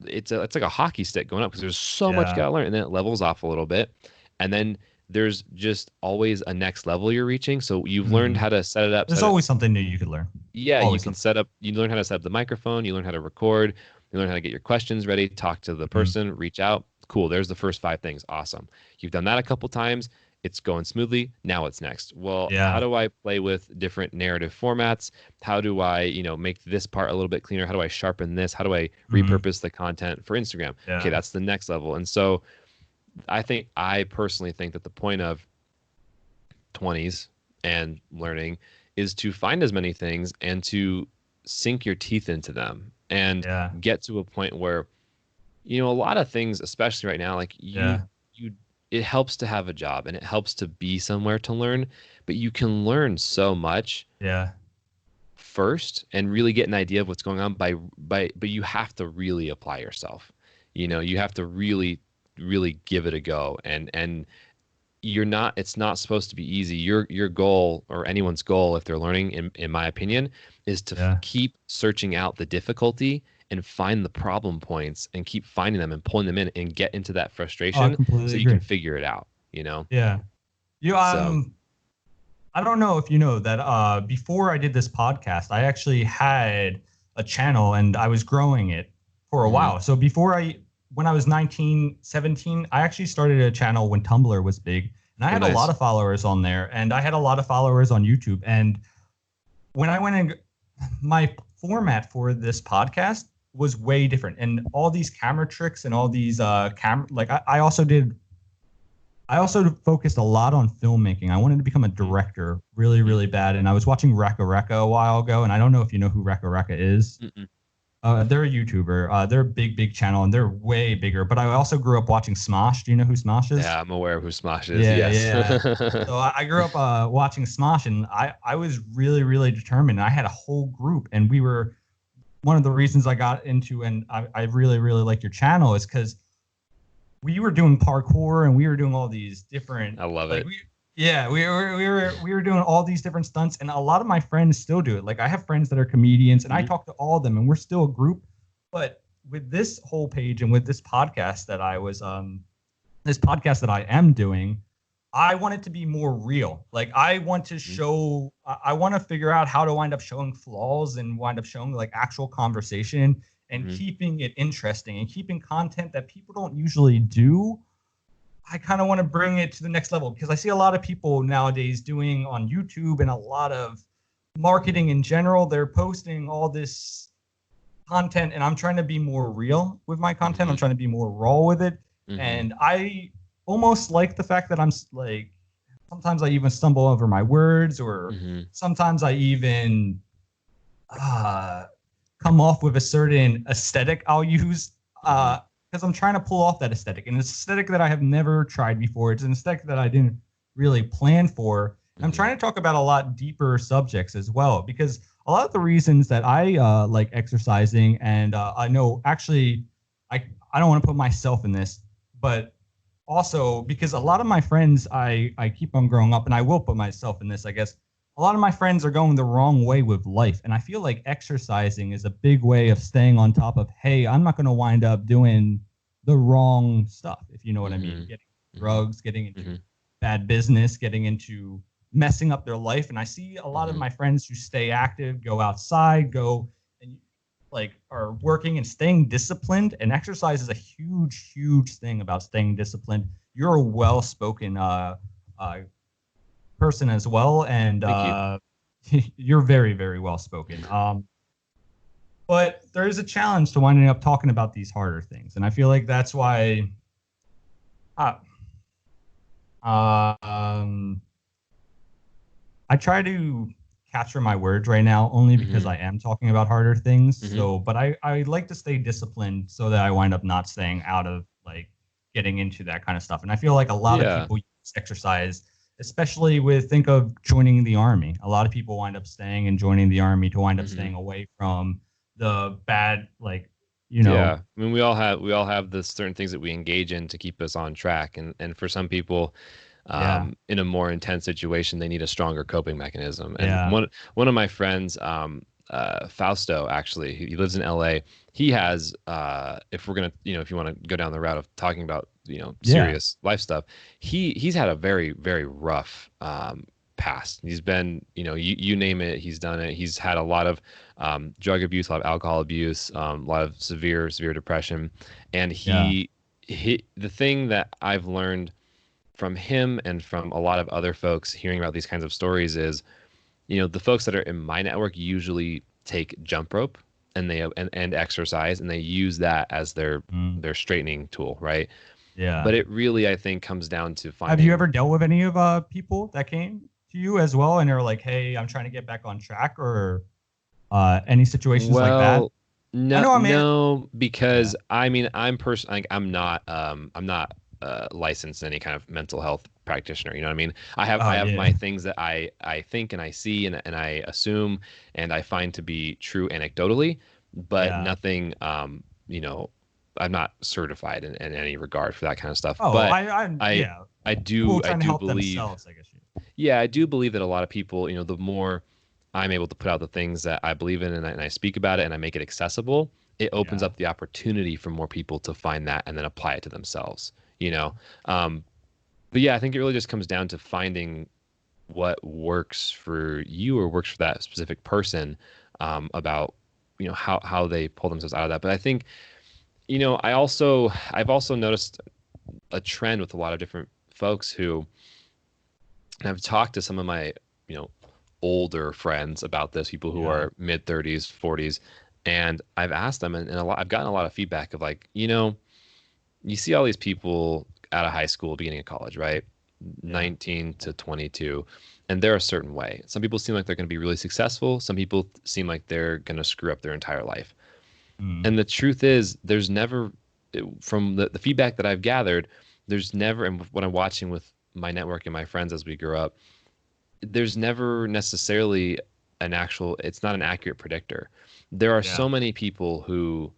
S1: it's like a hockey stick going up because there's so much you got to learn, and then it levels off a little bit. And then there's just always a next level you're reaching. So you've learned how to set it up.
S2: There's always something new you could learn.
S1: Yeah, always you can you learn how to set up the microphone, you learn how to record, you learn how to get your questions ready, talk to the person, reach out. Cool. There's the first 5 things. Awesome. You've done that a couple times. It's going smoothly. Now what's next? Well, how do I play with different narrative formats? How do I, make this part a little bit cleaner? How do I sharpen this? How do I repurpose the content for Instagram? Okay, that's the next level. And so I personally think that the point of 20s and learning is to find as many things and to sink your teeth into them and get to a point where, a lot of things, especially right now, like it helps to have a job and it helps to be somewhere to learn, but you can learn so much first and really get an idea of what's going on but you have to really apply yourself. You have to really give it a go, and it's not supposed to be easy. Your goal, or anyone's goal if they're learning, in my opinion, is to keep searching out the difficulty and find the problem points and keep finding them and pulling them in and get into that frustration so you can figure it out,
S2: Yeah. I don't know if you know that before I did this podcast, I actually had a channel and I was growing it for a while. So when I was 19, 17, I actually started a channel when Tumblr was big, and I had a lot of followers on there, and I had a lot of followers on YouTube. And when I went in, my format for this podcast was way different, and all these camera tricks and all these I also focused a lot on filmmaking. I wanted to become a director really, really bad. And I was watching Rekka Rekka a while ago, and I don't know if you know who Rekka Rekka is. They're a YouTuber. They're a big channel, and they're way bigger. But I also grew up watching Smosh. Do you know who Smosh is?
S1: Yeah, I'm aware of who Smosh is. Yes.
S2: So I grew up watching Smosh, and I was really, really determined. I had a whole group, and we were one of the reasons I got into, and I really, really like your channel, is because we were doing parkour and we were doing all these different.
S1: I love it.
S2: We were doing all these different stunts, and a lot of my friends still do it. Like I have friends that are comedians, and I talk to all of them, and we're still a group. But with this whole page and with this podcast that I am doing, I want it to be more real. Like I want to show, I want to figure out how to wind up showing flaws and wind up showing like actual conversation and keeping it interesting and keeping content that people don't usually do. I kind of want to bring it to the next level, because I see a lot of people nowadays doing on YouTube and a lot of marketing in general. They're posting all this content, and I'm trying to be more real with my content. I'm trying to be more raw with it. And I almost like the fact that I'm like, sometimes I even stumble over my words, or sometimes I even come off with a certain aesthetic I'll use because I'm trying to pull off that aesthetic. And it's an aesthetic that I have never tried before. It's an aesthetic that I didn't really plan for. And I'm trying to talk about a lot deeper subjects as well, because a lot of the reasons that I like exercising, and I know actually I don't want to put myself in this, but also because a lot of my friends, I keep on growing up, and I will put myself in this, I guess. a lot of my friends are going the wrong way with life. And I feel like exercising is a big way of staying on top of, hey, I'm not going to wind up doing the wrong stuff, if you know what I mean.
S1: Mm-hmm.
S2: Getting
S1: Mm-hmm.
S2: drugs, getting into
S1: Mm-hmm.
S2: bad business, getting into messing up their life. And I see a lot of
S1: Mm-hmm.
S2: my friends who stay active, go outside, go and like are working and staying disciplined. And exercise is a huge, huge thing about staying disciplined. You're a well-spoken uh, person as well, and
S1: Thank you.
S2: you're very, very well spoken. But there is a challenge to winding up talking about these harder things, and I feel like that's why. Uh, um, I try to capture my words right now only because
S1: Mm-hmm.
S2: I am talking about harder things.
S1: Mm-hmm.
S2: So, but I like to stay disciplined so that I wind up not staying out of like getting into that kind of stuff. And I feel like a lot of
S1: Yeah.
S2: people use exercise, especially with think of joining the army. A lot of people wind up staying and joining the army to wind up
S1: Mm-hmm.
S2: staying away from the bad, like,
S1: Yeah, I mean, we all have the certain things that we engage in to keep us on track, and for some people,
S2: yeah,
S1: in a more intense situation, they need a stronger coping mechanism. And
S2: yeah,
S1: one of my friends, Fausto, actually, he lives in LA. He has, if we're gonna, if you want to go down the route of talking about,
S2: yeah,
S1: serious life stuff, he's had a very, very rough past. He's been, you name it, he's done it. He's had a lot of drug abuse, a lot of alcohol abuse, a lot of severe, severe depression, and
S2: yeah,
S1: the thing that I've learned from him and from a lot of other folks hearing about these kinds of stories is, the folks that are in my network usually take jump rope and and exercise, and they use that as their
S2: mm,
S1: their straightening tool, right?
S2: yeah.
S1: But it really, I think, comes down to
S2: Have you
S1: finding.
S2: ever dealt with any of people that came to you as well and are like, "Hey, I'm trying to get back on track," or any situations like that?
S1: Well,
S2: I
S1: no,
S2: know I'm in.
S1: no,
S2: Yeah.
S1: because I mean, like, I'm not licensed in any kind of mental health practitioner. You know what I mean? I
S2: Oh
S1: have
S2: yeah.
S1: my things that I think and I see and I assume and I find to be true anecdotally, but
S2: Yeah.
S1: nothing. I'm not certified in any regard for that kind of stuff.
S2: Oh,
S1: But I
S2: yeah.
S1: I
S2: People
S1: do I
S2: trying to
S1: do
S2: help
S1: believe.
S2: themselves, I guess.
S1: Yeah, I do believe that a lot of people, the more I'm able to put out the things that I believe in, and I speak about it and I make it accessible, it opens
S2: Yeah.
S1: up the opportunity for more people to find that and then apply it to themselves, you know? Um, but yeah, I think it really just comes down to finding what works for you or works for that specific person, about, how they pull themselves out of that. But I think, I've also noticed a trend with a lot of different folks who, and I've talked to some of my, you know, older friends about this, people who
S2: Yeah.
S1: are mid 30s, 40s, and I've asked them, and I've gotten a lot of feedback of like, you see all these people out of high school, beginning of college, right?
S2: Yeah.
S1: 19 to 22, and they're a certain way. Some people seem like they're going to be really successful. Some people seem like they're going to screw up their entire life.
S2: Mm.
S1: And the truth is, there's never, from the feedback that I've gathered, there's never, and what I'm watching with my network and my friends as we grow up, there's never necessarily it's not an accurate predictor. There are
S2: Yeah.
S1: so many people who,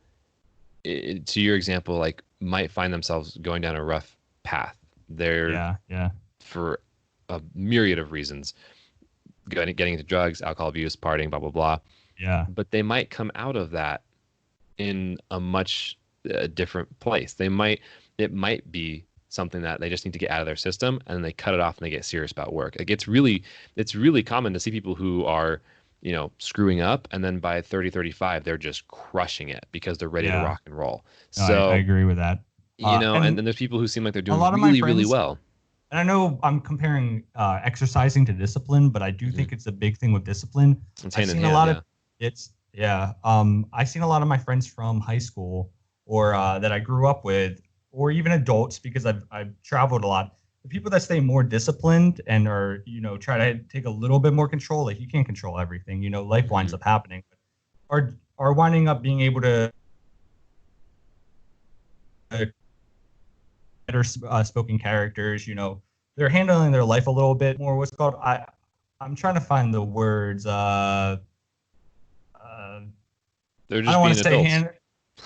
S1: to your example, like might find themselves going down a rough path. They're,
S2: Yeah. Yeah.
S1: for a myriad of reasons, getting into drugs, alcohol abuse, partying, blah, blah, blah.
S2: Yeah.
S1: But they might come out of that in a much different place. It might be something that they just need to get out of their system, and then they cut it off and they get serious about work. Like it's really common to see people who are, screwing up, and then by 30, 35, they're just crushing it because they're ready to
S2: Yeah.
S1: rock and roll.
S2: No, I
S1: So,
S2: agree with that.
S1: and
S2: And
S1: then there's people who seem like they're
S2: a
S1: doing
S2: lot of my
S1: really, really
S2: friends,
S1: well.
S2: and I know I'm comparing exercising to discipline, but I do
S1: Hmm.
S2: think it's a big thing with discipline.
S1: It's
S2: I've
S1: hand in
S2: seen a
S1: hand,
S2: lot of
S1: yeah.
S2: it's yeah. I've seen a lot of my friends from high school or that I grew up with, or even adults because I've traveled a lot. The people that stay more disciplined and are try to take a little bit more control. Like you can't control everything. Life winds
S1: Hmm.
S2: up happening. Are winding up being able to better spoken characters. They're handling their life a little bit more. What's called I'm trying to find the words.
S1: They're
S2: I
S1: just
S2: don't want
S1: being
S2: to say
S1: adults.
S2: hand.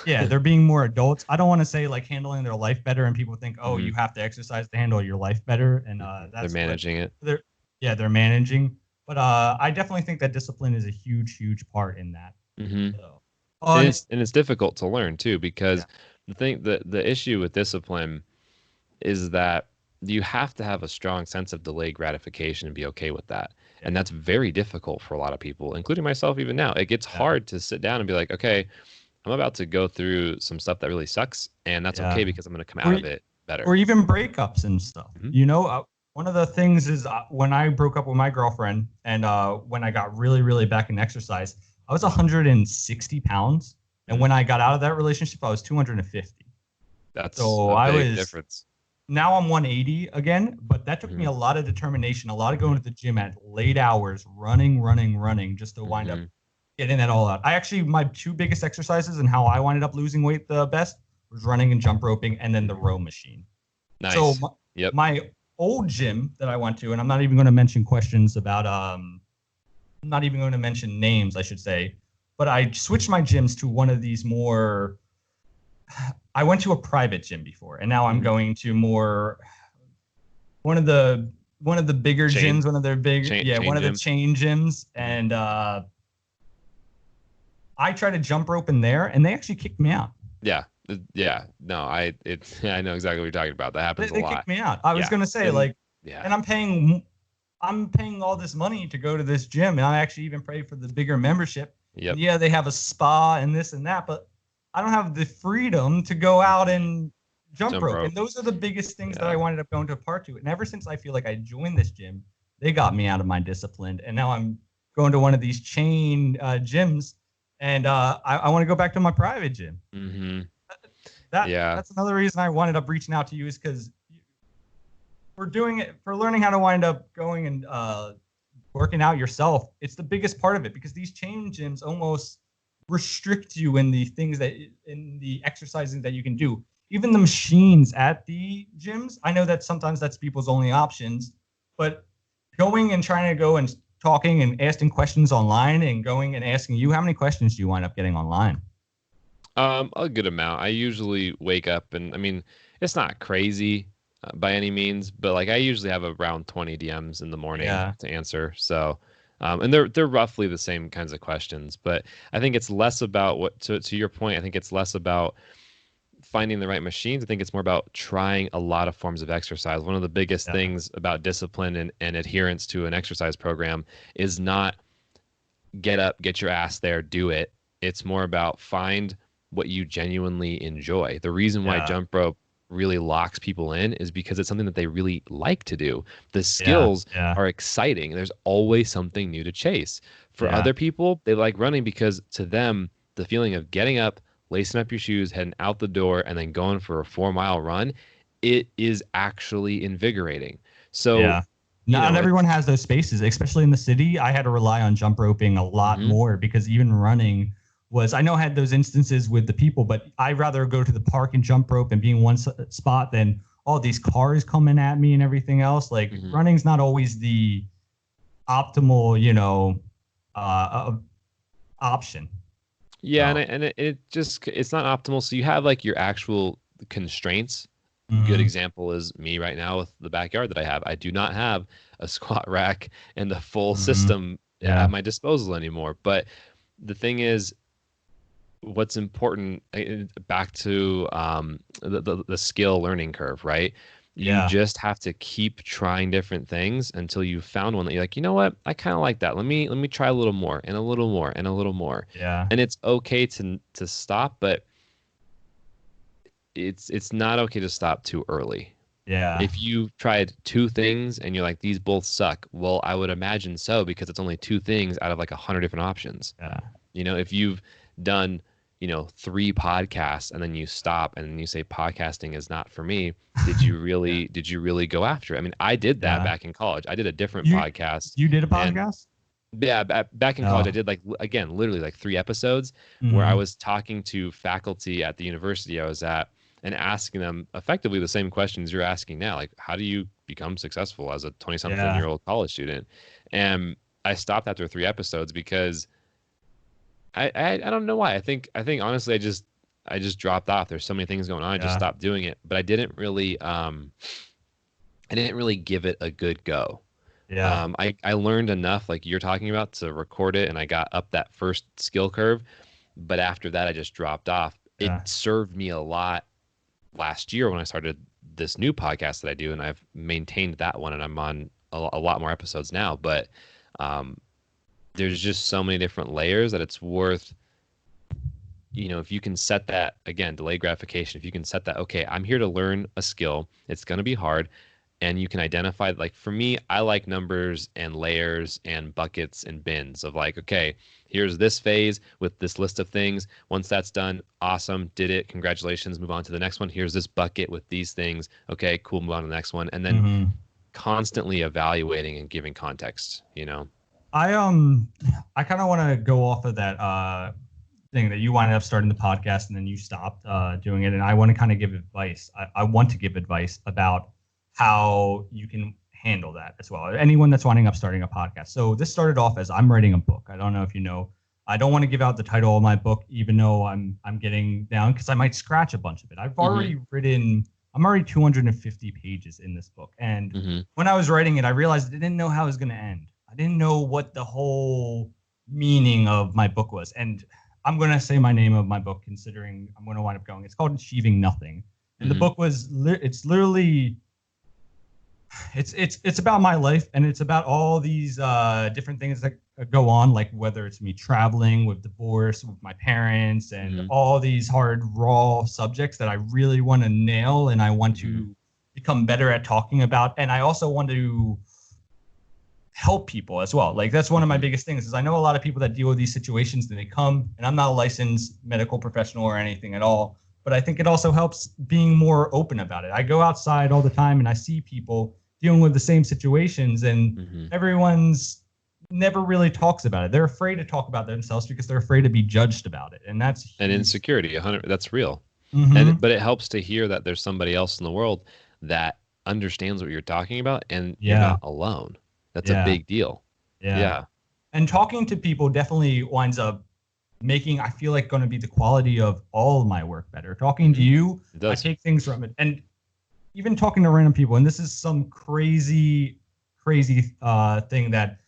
S2: Yeah, they're being more adults. I don't want to say like handling their life better, and people think, oh,
S1: Hmm.
S2: you have to exercise to handle your life better, and
S1: They're
S2: that's what
S1: managing it.
S2: they're. Yeah, they're managing. But I definitely think that discipline is a huge part in that.
S1: Hmm.
S2: So,
S1: And
S2: on
S1: it's difficult to learn too,
S2: yeah,
S1: because the issue with discipline is that you have to have a strong sense of delayed gratification and be okay with that. And
S2: yeah,
S1: that's very difficult for a lot of people, including myself even now. It gets
S2: yeah,
S1: hard to sit down and be like, okay, I'm about to go through some stuff that really sucks, and that's okay
S2: yeah.
S1: because I'm going to come
S2: Or
S1: out of it
S2: or
S1: better.
S2: even breakups and stuff.
S1: Hmm.
S2: One of the things is when I broke up with my girlfriend and when I got really back in exercise, I was 160 pounds. And
S1: Hmm.
S2: when I got out of that relationship, I was 250.
S1: That's
S2: So
S1: a
S2: I
S1: big
S2: was
S1: difference.
S2: now I'm 180 again, but that took me
S1: Hmm.
S2: a lot of determination, a lot of going to the gym at late hours, running, just to wind up
S1: Hmm.
S2: getting that all out. I actually, my two biggest exercises and how I winded up losing weight the best was running and jump roping and then the
S1: Hmm.
S2: row machine. So
S1: Nice. Yep.
S2: my old gym that I went to, and I'm not even going to mention questions about, I'm not even going to mention names, I should say, but I switched my gyms to one of these more. I went to a private gym before, and now I'm
S1: Hmm.
S2: going to more one of the one of the bigger
S1: Chain
S2: gyms, one of their big, yeah,
S1: chain
S2: one of the
S1: gym.
S2: chain gyms,
S1: Hmm.
S2: and I tried to jump rope in there, and they actually kicked me out.
S1: Yeah. Yeah. No, I know exactly what you're talking about. That
S2: They,
S1: happens a
S2: they
S1: lot.
S2: kicked me out. I was
S1: Yeah.
S2: gonna say
S1: And
S2: like,
S1: yeah.
S2: and I'm paying all this money to go to this gym, and I actually even pay for the bigger membership. And
S1: Yep.
S2: yeah, they have a spa and this and that, but I don't have the freedom to go out
S1: Hmm.
S2: and jump
S1: Jump
S2: rope.
S1: rope.
S2: And those are the biggest things that I
S1: Yeah.
S2: wanted up going to a part to. And ever since I feel like I joined this gym, they got me out of my discipline, and now I'm going to one of these chain gyms, and I want to go back to my private gym.
S1: Hmm.
S2: That
S1: Yeah.
S2: that's another reason I wanted up reaching out to you is because for doing it for learning how to wind up going and working out yourself, it's the biggest part of it because these chain gyms almost restrict you in the things that in the exercising that you can do. Even the machines at the gyms, I know that sometimes that's people's only options, but going and trying to go and talking and asking questions online and going and asking you, how many questions do you wind up getting online?
S1: A good amount. I usually wake up and I mean, it's not crazy by any means, but like I usually have around 20 DMs in the morning
S2: Yeah,
S1: to answer. So, and they're roughly the same kinds of questions, but I think it's less about what to your point, I think it's less about finding the right machines. I think it's more about trying a lot of forms of exercise. One of the biggest
S2: yeah,
S1: things about discipline and adherence to an exercise program is not get up, get your ass there, do it. It's more about find what you genuinely enjoy. The reason why
S2: yeah,
S1: jump rope really locks people in is because it's something that they really like to do. The
S2: yeah,
S1: skills
S2: yeah,
S1: are exciting. There's always something new to chase. For
S2: yeah,
S1: other people, they like running because to them, the feeling of getting up, lacing up your shoes, heading out the door, and then going for a 4 mile run, it is actually invigorating. So,
S2: yeah.
S1: you
S2: Not
S1: know,
S2: everyone
S1: it's
S2: has those spaces, especially in the city. I had to rely on jump roping a lot
S1: mhm,
S2: more because even running was, I know I had those instances with the people, but I'd rather go to the park and jump rope and be in one spot than all these cars coming at me and everything else. Like
S1: mhm.
S2: running's not always the optimal, option.
S1: Yeah, and
S2: So,
S1: it just it's not optimal. So you have like your actual constraints. Good
S2: mhm,
S1: example is me right now with the backyard that I have. I do not have a squat rack and the full
S2: mhm,
S1: system at
S2: yeah,
S1: my disposal anymore. But the thing is, what's important back to the skill learning curve, right? You
S2: yeah,
S1: just have to keep trying different things until you found one that you're like, you know what, I kind of like that. Let me try a little more and a little more and a little more.
S2: yeah,
S1: And it's okay to stop, but it's not okay to stop too early.
S2: yeah,
S1: If you tried two things and you're like, these both suck, well, I would imagine so because it's only two things out of like 100 different options.
S2: yeah,
S1: If you've done, three podcasts and then you stop and then you say podcasting is not for me, did you
S2: yeah,
S1: really did you really go after it? I mean, I did that
S2: yeah.
S1: back in college. I did a different
S2: You
S1: podcast
S2: you did a
S1: and
S2: podcast?
S1: yeah, back in college I
S2: Oh,
S1: did like again, literally like three episodes where I
S2: mhm,
S1: was talking to faculty at the university I was at and asking them effectively the same questions you're asking now. Like, how do you become successful as a 20 something
S2: yeah,
S1: year old college student? And I stopped after three episodes because I don't know why. I think honestly I just dropped off. There's so many things going on. I just
S2: yeah,
S1: stopped doing it. But I didn't really give it a good go.
S2: Yeah.
S1: I learned enough, like you're talking about, to record it, and I got up that first skill curve. But after that, I just dropped off. It
S2: Yeah.
S1: served me a lot last year when I started this new podcast that I do, and I've maintained that one, and I'm on a lot more episodes now. But um, there's just so many different layers that it's worth, if you can set that, again, delayed gratification, if you can set that, okay, I'm here to learn a skill, it's going to be hard. And you can identify, like for me, I like numbers and layers and buckets and bins of like, okay, here's this phase with this list of things. Once that's done, awesome, did it, congratulations, move on to the next one. Here's this bucket with these things. Okay, cool, move on to the next one. And then
S2: Hmm.
S1: constantly evaluating and giving context.
S2: I I kind of want to go off of that thing that you wind up starting the podcast and then you stopped doing it, and I want to kind of give advice. I want to give advice about how you can handle that as well. Anyone that's winding up starting a podcast. So this started off as I'm writing a book. I don't know if you know. I don't want to give out the title of my book, even though I'm getting down because I might scratch a bunch of it. I've
S1: Hmm.
S2: already written. I'm already 250 pages in this book, and
S1: Hmm.
S2: when I was writing it, I realized I didn't know how it was going to end. I didn't know what the whole meaning of my book was. And I'm going to say my name of my book, considering I'm going to wind up going. It's called Achieving Nothing. And the
S1: Hmm.
S2: book it's literally, it's about my life, and it's about all these different things that go on, like whether it's me traveling with divorce with my parents and
S1: Hmm.
S2: all these hard, raw subjects that I really want to nail and I want
S1: Hmm.
S2: to become better at talking about. And I also want to help people as well. Like that's one of my
S1: Hmm.
S2: biggest things is I know a lot of people that deal with these situations and they come, and I'm not a licensed medical professional or anything at all, but I think it also helps being more open about it. I go outside all the time and I see people dealing with the same situations, and
S1: Hmm.
S2: everyone's never really talks about it. They're afraid to talk about themselves because they're afraid to be judged about it. And that's
S1: And
S2: huge.
S1: insecurity, 100, that's real. And
S2: Mm-hmm.
S1: but it helps to hear that there's somebody else in the world that understands what you're talking about, and you're
S2: Yeah.
S1: not alone. That's a
S2: Yeah.
S1: big deal.
S2: Yeah.
S1: Yeah,
S2: And talking to people definitely winds up making, I feel like, going to be the quality of all of my work better. Talking to
S1: hmm,
S2: you,
S1: it
S2: I
S1: does.
S2: take things from it, and even talking to random people. And this is some crazy thing that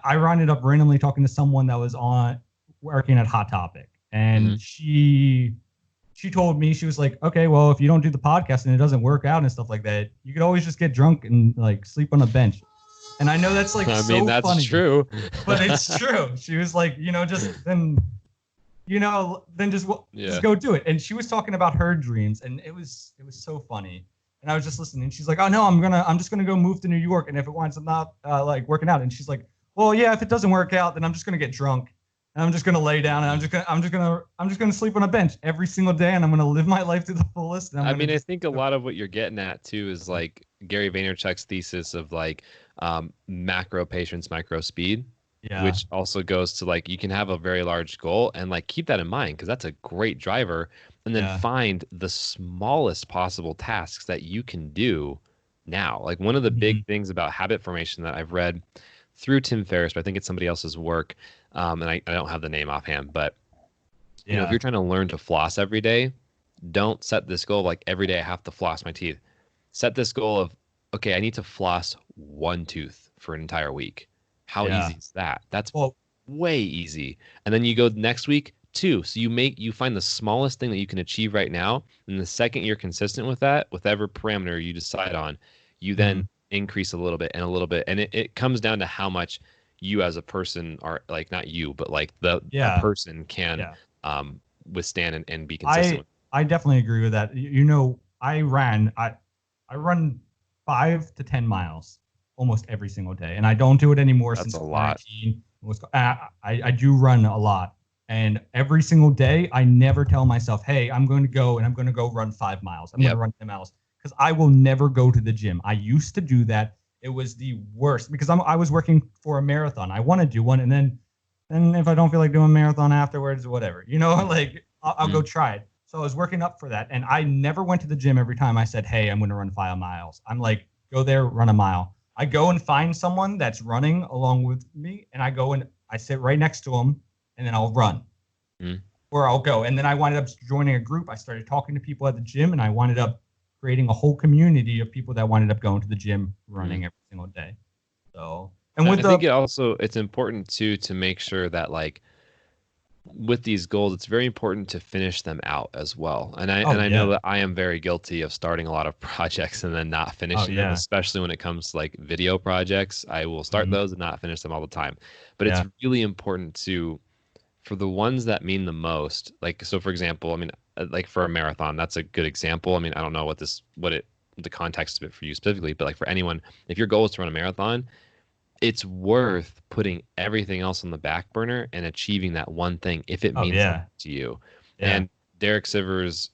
S2: I ended up randomly talking to someone that was on working at Hot Topic,
S1: Hmm.
S2: and she told me, she was like, okay, well, if you don't do the podcast and it doesn't work out and stuff like that, you could always just get drunk and like sleep on a bench. And I know that's like
S1: I mean,
S2: so
S1: that's
S2: funny,
S1: true.
S2: but it's true. She was like, just then, then just
S1: Yeah.
S2: go do it. And she was talking about her dreams, and it was so funny. And I was just listening. She's like, oh no, I'm just gonna go move to New York, and if it winds up not like working out, and she's like, well, yeah, if it doesn't work out, then I'm just gonna get drunk. And I'm just gonna lay down, and I'm just gonna sleep on a bench every single day, and I'm gonna live my life to the fullest. And I'm
S1: I
S2: gonna
S1: mean, I
S2: just
S1: think a lot of what you're getting at too is like Gary Vaynerchuk's thesis of like macro patience, micro speed,
S2: yeah,
S1: which also goes to like you can have a very large goal and like keep that in mind because that's a great driver, and then
S2: yeah,
S1: find the smallest possible tasks that you can do now. Like one of the
S2: mhm,
S1: big things about habit formation that I've read through Tim Ferriss, but I think it's somebody else's work, and I don't have the name offhand, but if
S2: yeah,
S1: you're trying to learn to floss every day, don't set this goal of like every day I have to floss my teeth. Set this goal of, okay, I need to floss one tooth for an entire week. How
S2: yeah.
S1: easy is that? That's
S2: Well,
S1: way easy. And then you go next week, two. So you find the smallest thing that you can achieve right now. And the second you're consistent with that, with every parameter you decide on, you then
S2: mhm,
S1: increase a little bit and a little bit. And it comes down to how much you as a person are like, not you, but like a
S2: yeah,
S1: person can
S2: yeah.
S1: withstand and be consistent
S2: I
S1: with.
S2: I definitely agree with that. I run 5 to 10 miles almost every single day, and I don't do it anymore
S1: That's
S2: since
S1: a lot.
S2: quarantine. I do run a lot, and every single day I never tell myself, "Hey, I'm going to go and I'm going to go run 5 miles. I'm going to
S1: Yep.
S2: run 10 miles," because I will never go to the gym. I used to do that. It was the worst because I was working for a marathon. I want to do one, and then and if I don't feel like doing a marathon afterwards, whatever, like I'll go
S1: Mm,
S2: try it. So I was working up for that, and I never went to the gym every time I said, "Hey, I'm going to run 5 miles." I'm like, go there, run a mile. I go and find someone that's running along with me, and I go and I sit right next to them, and then I'll run
S1: mm.
S2: or I'll go. And then I winded up joining a group. I started talking to people at the gym, and I winded up creating a whole community of people that winded up going to the gym,
S1: Mm.
S2: running every single day. So, and
S1: I
S2: with
S1: think
S2: the
S1: it's important too to make sure that like with these goals, it's very important to finish them out as well.
S2: oh
S1: I know
S2: yeah,
S1: that I am very guilty of starting a lot of projects and then not
S2: oh
S1: finishing them,
S2: yeah,
S1: especially when it comes to like video projects. I will start
S2: mhm,
S1: those and not finish them all the time. But it's
S2: yeah,
S1: really important to for the ones that mean the most. Like so for example, I mean like for a marathon, that's a good example. I mean, I don't know the context of it for you specifically, but like for anyone, if your goal is to run a marathon, it's worth putting everything else on the back burner and achieving that one thing if it
S2: oh
S1: means
S2: yeah,
S1: something to you.
S2: yeah,
S1: And Derek Sivers,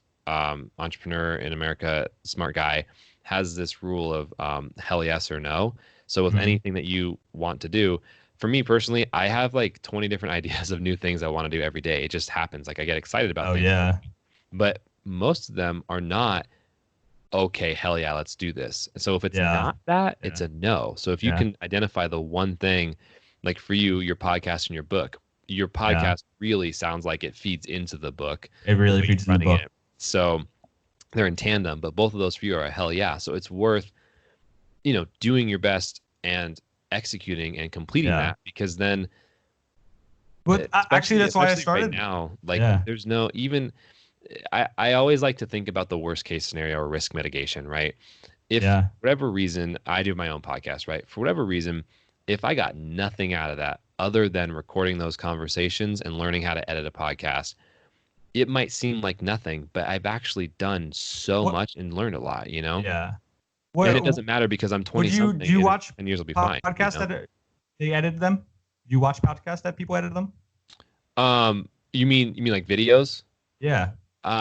S1: entrepreneur in America, smart guy, has this rule of hell yes or no. So with
S2: mhm,
S1: anything that you want to do, for me personally, I have like 20 different ideas of new things I want to do every day. It just happens. Like I get excited about
S2: oh
S1: things,
S2: yeah,
S1: but most of them are not okay, hell yeah, let's do this. So if it's
S2: yeah,
S1: not that, it's
S2: yeah,
S1: a no. So if you
S2: yeah,
S1: can identify the one thing, like for you, your podcast and your
S2: yeah.
S1: podcast really sounds like it feeds into the book,
S2: It
S1: the
S2: really
S1: way you're
S2: feeds in the
S1: running
S2: book.
S1: it. So they're in tandem, but both of those for you are a hell yeah. So it's worth, doing your best and executing and completing
S2: Yeah,
S1: that because then
S2: but actually,
S1: especially
S2: that's why I
S1: especially right
S2: started.
S1: now, like
S2: Yeah,
S1: there's no even I always like to think about the worst case scenario or risk mitigation, right? If for
S2: yeah,
S1: whatever reason I do my own podcast, right? For whatever reason, if I got nothing out of that other than recording those conversations and learning how to edit a podcast, it might seem like nothing, but I've actually done so
S2: what?
S1: much and learned a lot,
S2: Yeah,
S1: And it
S2: what
S1: doesn't matter because I'm
S2: would
S1: 20
S2: you do?
S1: something
S2: You
S1: and in
S2: watch
S1: 10 years will be fine.
S2: podcasts that they edit them? Do you watch podcasts that people edit them?
S1: You mean like videos?
S2: Yeah.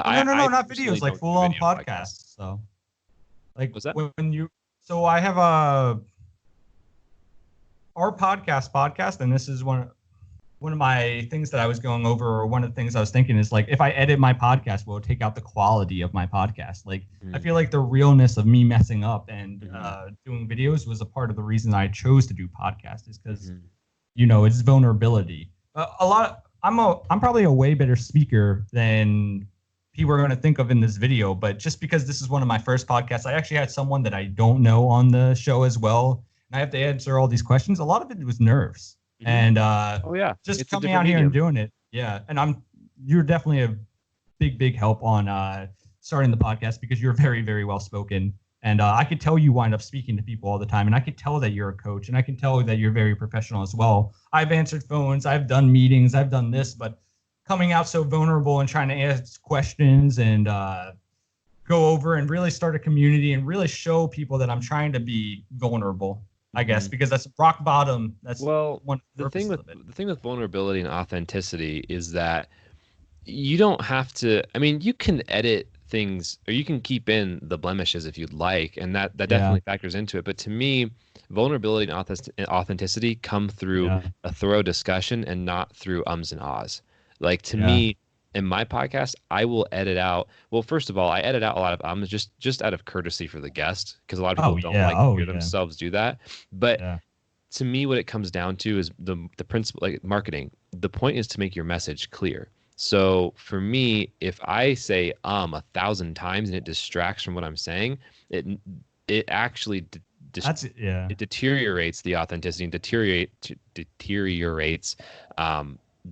S2: Oh no,
S1: I
S2: no,
S1: I
S2: no, not
S1: personally
S2: videos, like
S1: don't
S2: full
S1: do
S2: on
S1: video podcasts.
S2: podcasts. So like
S1: What's that?
S2: when you, so I have a our podcast, and this is one of my things that I was going over, or one of the things I was thinking is like, if I edit my podcast, will it take out the quality of my podcast? Like, I
S1: Mm-hmm.
S2: feel like the realness of me messing up and
S1: Mm-hmm.
S2: doing videos was a part of the reason I chose to do podcast, is because
S1: Mm-hmm.
S2: it's vulnerability. A lot. I'm probably a way better speaker than people are going to think of in this video, but just because this is one of my first podcasts, I actually had someone that I don't know on the show as well, and I have to answer all these questions. A lot of it was nerves,
S1: Mm-hmm.
S2: and
S1: Oh yeah,
S2: just
S1: it's a
S2: coming
S1: different
S2: out here and
S1: medium.
S2: doing it. Yeah, and you're definitely a big help on starting the podcast, because you're very well spoken, and I could tell you wind up speaking to people all the time, and I could tell that you're a coach, and I can tell that you're very professional as well. I've answered phones, I've done meetings, I've done this, but coming out so vulnerable and trying to ask questions and go over and really start a community and really show people that I'm trying to be vulnerable, I guess,
S1: Mm-hmm.
S2: because that's rock bottom. That's
S1: Well,
S2: one of the
S1: the thing
S2: purposes
S1: with
S2: of it.
S1: the thing with vulnerability and authenticity is that you don't have to. I mean, you can edit things or you can keep in the blemishes if you'd like, and that
S2: Yeah,
S1: definitely factors into it. But to me, vulnerability and authenticity come through
S2: yeah,
S1: a thorough discussion and not through ums and ahs. Like to
S2: yeah.
S1: me, in my podcast, I will edit out. Well, first of all, I edit out a lot of ums just out of courtesy for the guest because a lot of people
S2: Oh
S1: don't
S2: yeah,
S1: like to
S2: oh
S1: hear
S2: yeah,
S1: themselves do that. But
S2: yeah.
S1: to me what it comes down to is the principle like marketing. The point is to make your message clear. So for me, if I say 1,000 times and it distracts from what I'm saying, it it actually
S2: That's it. Yeah,
S1: it deteriorates the authenticity and deteriorates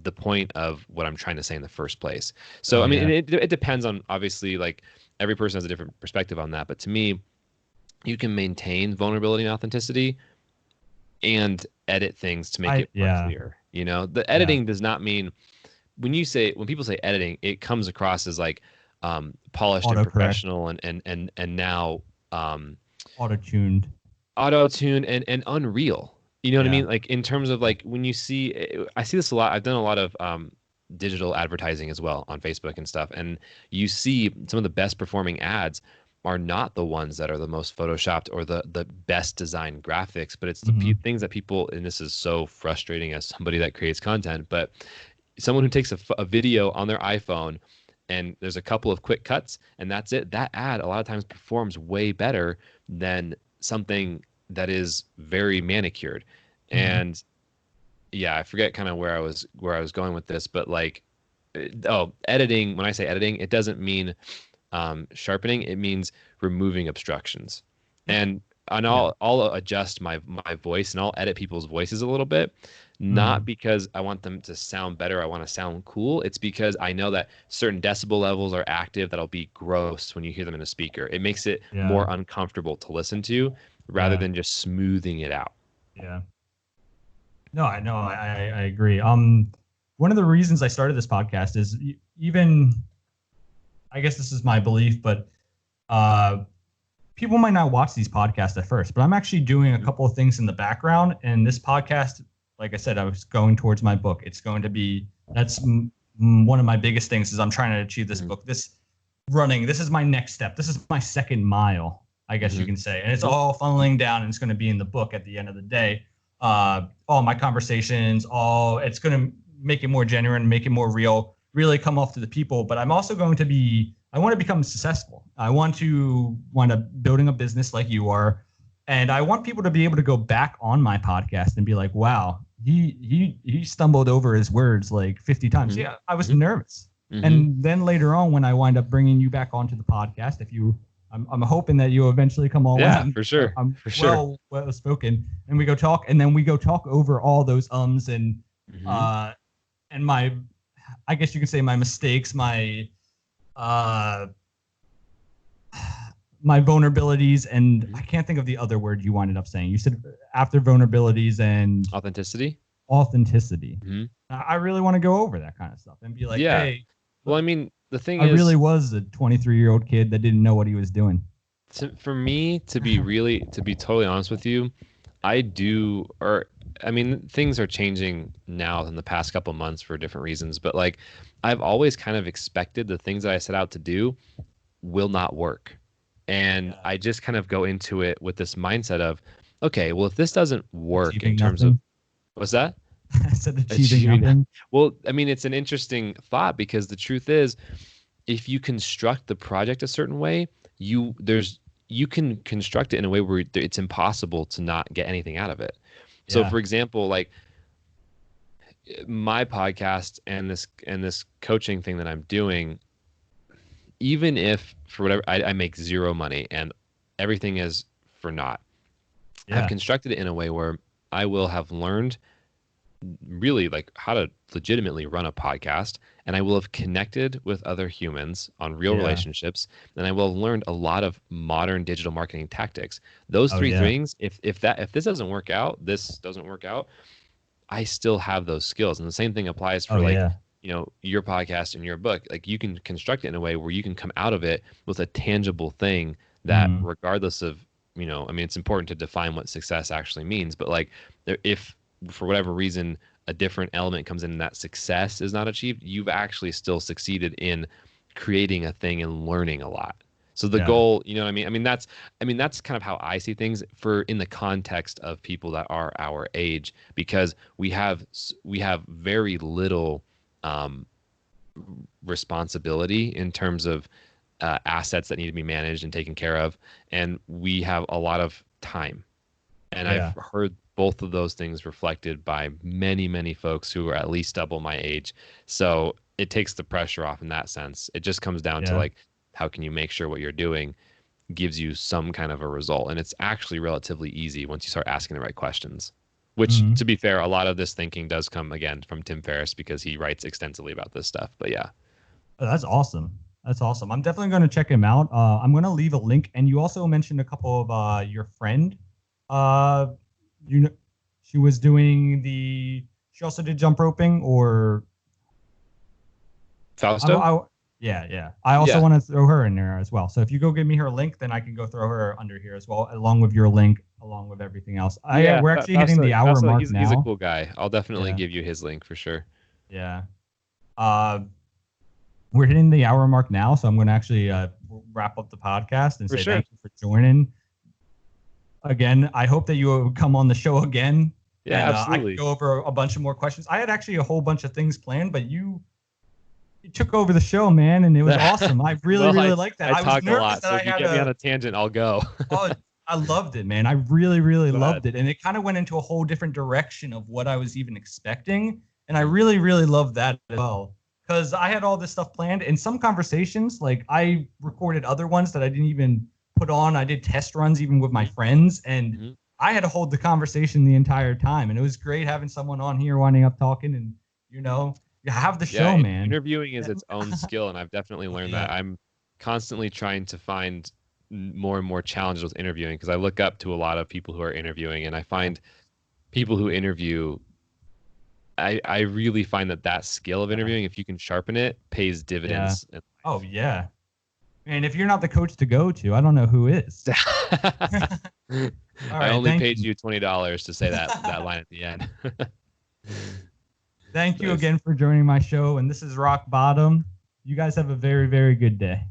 S1: the point of what I'm trying to say in the first place. So
S2: oh
S1: I mean,
S2: yeah,
S1: it depends on obviously like every person has a different perspective on that, but to me, you can maintain vulnerability and authenticity and edit things to make
S2: I
S1: it more
S2: yeah,
S1: clear. The
S2: yeah.
S1: editing does not mean when people say editing, it comes across as like polished and
S2: Autocorrect,
S1: professional and now um,
S2: auto tuned.
S1: auto tune and unreal. You know what I
S2: Yeah,
S1: mean? Like in terms of
S2: yeah.
S1: like when you see, I see this a lot. I've done a lot of digital advertising as well on Facebook and stuff, and you see some of the best performing ads are not the ones that are the most photoshopped or the best designed graphics, but it's the
S2: Mm-hmm.
S1: things that people, and this is so frustrating as somebody that creates content, but someone who takes a video on their iPhone and there's a couple of quick cuts and that's it. That ad a lot of times performs way better than something that is very manicured.
S2: Mm-hmm.
S1: And yeah, I forget kind of where I was going with this, but like oh, editing, when I say editing, it doesn't mean sharpening, it means removing obstructions.
S2: Yep.
S1: And and I'll adjust my voice and I'll edit people's voices a little bit, not
S2: Mm,
S1: because I want them to sound better, I want to sound cool. It's because I know that certain decibel levels are active that'll be gross when you hear them in a speaker. It makes it
S2: yeah,
S1: more uncomfortable to listen to rather
S2: yeah,
S1: than just smoothing it out.
S2: yeah. No, I know. I agree. One of the reasons I started this podcast is even, I guess this is my belief, but uh, people might not watch these podcasts at first, but I'm actually doing a
S1: Mhm.
S2: couple of things in the background. And this podcast, like I said, I was going towards my book. It's going to be, that's one of my biggest things is I'm trying to achieve this
S1: Mhm.
S2: book. This running, this is my next step. This is my second mile, I guess you
S1: Mhm.
S2: can say. And it's
S1: Mhm.
S2: all funneling down and it's going to be in the book at the end of the day. All my conversations, it's going to make it more genuine, make it more real, really come off to the people. But I'm also going to be, I want to become successful. I want to wind up building a business like you are. And I want people to be able to go back on my podcast and be like, wow, he stumbled over his words like 50 times.
S1: Mhm.
S2: Yeah, I was
S1: Mhm.
S2: nervous.
S1: Mhm.
S2: And then later on, when I wind up bringing you back onto the podcast, I'm hoping that you'll eventually come on when
S1: Yeah, for sure.
S2: I'm
S1: For sure.
S2: well spoken, and we go talk, and then we go talk over all those ums
S1: Mhm.
S2: uh and my, I guess you could say my mistakes, uh my vulnerabilities, and I
S1: Mhm.
S2: can't think of the other word you winded up saying. You said after vulnerabilities and
S1: Authenticity.
S2: authenticity.
S1: Mhm.
S2: I really want to go over that kind of stuff and be like,
S1: Yeah.
S2: hey,
S1: Well, I mean, the thing
S2: I really
S1: is,
S2: was a 23-year-old kid that didn't know what he was doing.
S1: for me to be totally honest with you, I do, or I mean, things are changing now in the past couple months for different reasons, but like I've always kind of expected the things that I set out to do will not work. And
S2: Yeah.
S1: I just kind of go into it with this mindset of, okay, well, if this doesn't work in
S2: Achieving
S1: terms of,
S2: nothing.
S1: what's that?
S2: I said achieving
S1: Achieving that.
S2: nothing.
S1: Well, I mean, it's an interesting thought because the truth is, if you construct the project a certain way, you can construct it in a way where it's impossible to not get anything out of it. So
S2: Yeah.
S1: for example, like my podcast and this coaching thing that I'm doing, even if for whatever I make zero money and everything is for naught, I've
S2: Yeah.
S1: constructed it in a way where I will have learned really like how to legitimately run a podcast, and I will have connected with other humans on real
S2: Yeah.
S1: relationships, and I will have learned a lot of modern digital marketing tactics. Those
S2: Oh
S1: three
S2: yeah.
S1: things, if this doesn't work out, this doesn't work out, I still have those skills. And the same thing applies
S2: Oh
S1: for like,
S2: yeah.
S1: your podcast and your book. Like you can construct it in a way where you can come out of it with a tangible thing that
S2: Mm.
S1: regardless of, I mean, it's important to define what success actually means, but like if for whatever reason a different element comes in and that success is not achieved, you've actually still succeeded in creating a thing and learning a lot. So the
S2: Yeah.
S1: goal, you know what I mean? I mean that's kind of how I see things for in the context of people that are our age, because we have very little um, responsibility in terms of assets that need to be managed and taken care of, and we have a lot of time. And I've
S2: Yeah.
S1: heard both of those things reflected by many, many folks who are at least double my age. So it takes the pressure off in that sense. It just comes down to
S2: Yeah.
S1: like, how can you make sure what you're doing gives you some kind of a result? And it's actually relatively easy once you start asking the right questions. Which,
S2: Mm.
S1: to be fair, a lot of this thinking does come again from Tim Ferriss because he writes extensively about this stuff. But yeah,
S2: Oh, that's awesome. That's awesome. I'm definitely going to check him out. I'm going to leave a link. And you also mentioned a couple of your friend. Uh, you know, she was doing the. She also did jump roping, or
S1: Fausto.
S2: yeah, yeah. I also
S1: Yeah,
S2: want to throw her in there as well. So if you go give me her link, then I can go throw her under here as well, along with your link, along with everything else.
S1: yeah.
S2: We're actually hitting
S1: Fausto,
S2: the hour
S1: Fausto,
S2: mark
S1: he's a
S2: now.
S1: cool guy. I'll definitely
S2: Yeah,
S1: give you his link for sure.
S2: yeah. Uh, we're hitting the hour mark now, so I'm going to actually wrap up the podcast and
S1: For
S2: say
S1: sure.
S2: thank you for joining. Again, I hope that you will come on the show again,
S1: Yeah,
S2: and I can
S1: absolutely.
S2: go over a bunch of more questions. I had actually a whole bunch of things planned, but you took over the show, man, and it was awesome. I really,
S1: Well,
S2: really liked that.
S1: I
S2: I was
S1: talk a
S2: nervous
S1: lot,
S2: that
S1: so
S2: I
S1: if you
S2: had
S1: get me on
S2: a
S1: a tangent, I'll go.
S2: oh, I loved it, man. I really, really
S1: Go ahead.
S2: loved it. And it kind of went into a whole different direction of what I was even expecting. And I
S1: Mhm.
S2: really, really loved that as well. Because I had all this stuff planned. In some conversations, like I recorded other ones that I didn't even put on. I did test runs even with my friends, and
S1: Mhm.
S2: I had to hold the conversation the entire time. And it was great having someone on here winding up talking, and you know, you have the
S1: Yeah,
S2: show, man.
S1: interviewing is its own skill, and I've definitely
S2: Oh,
S1: learned that.
S2: yeah,
S1: I'm constantly trying to find more and more challenges with interviewing because I look up to a lot of people who are interviewing, and I
S2: yeah,
S1: find people who interview. I really find that skill of
S2: yeah,
S1: interviewing, if you can sharpen it, pays
S2: yeah.
S1: dividends in
S2: Oh yeah. And if you're not the coach to go to, I don't know who is.
S1: life.
S2: All
S1: I
S2: right,
S1: only
S2: thank
S1: paid
S2: you.
S1: you $20 to say that line at the end.
S2: Thank you
S1: Nice.
S2: again for joining my show. And this is Rock Bottom. You guys have a very, very good day.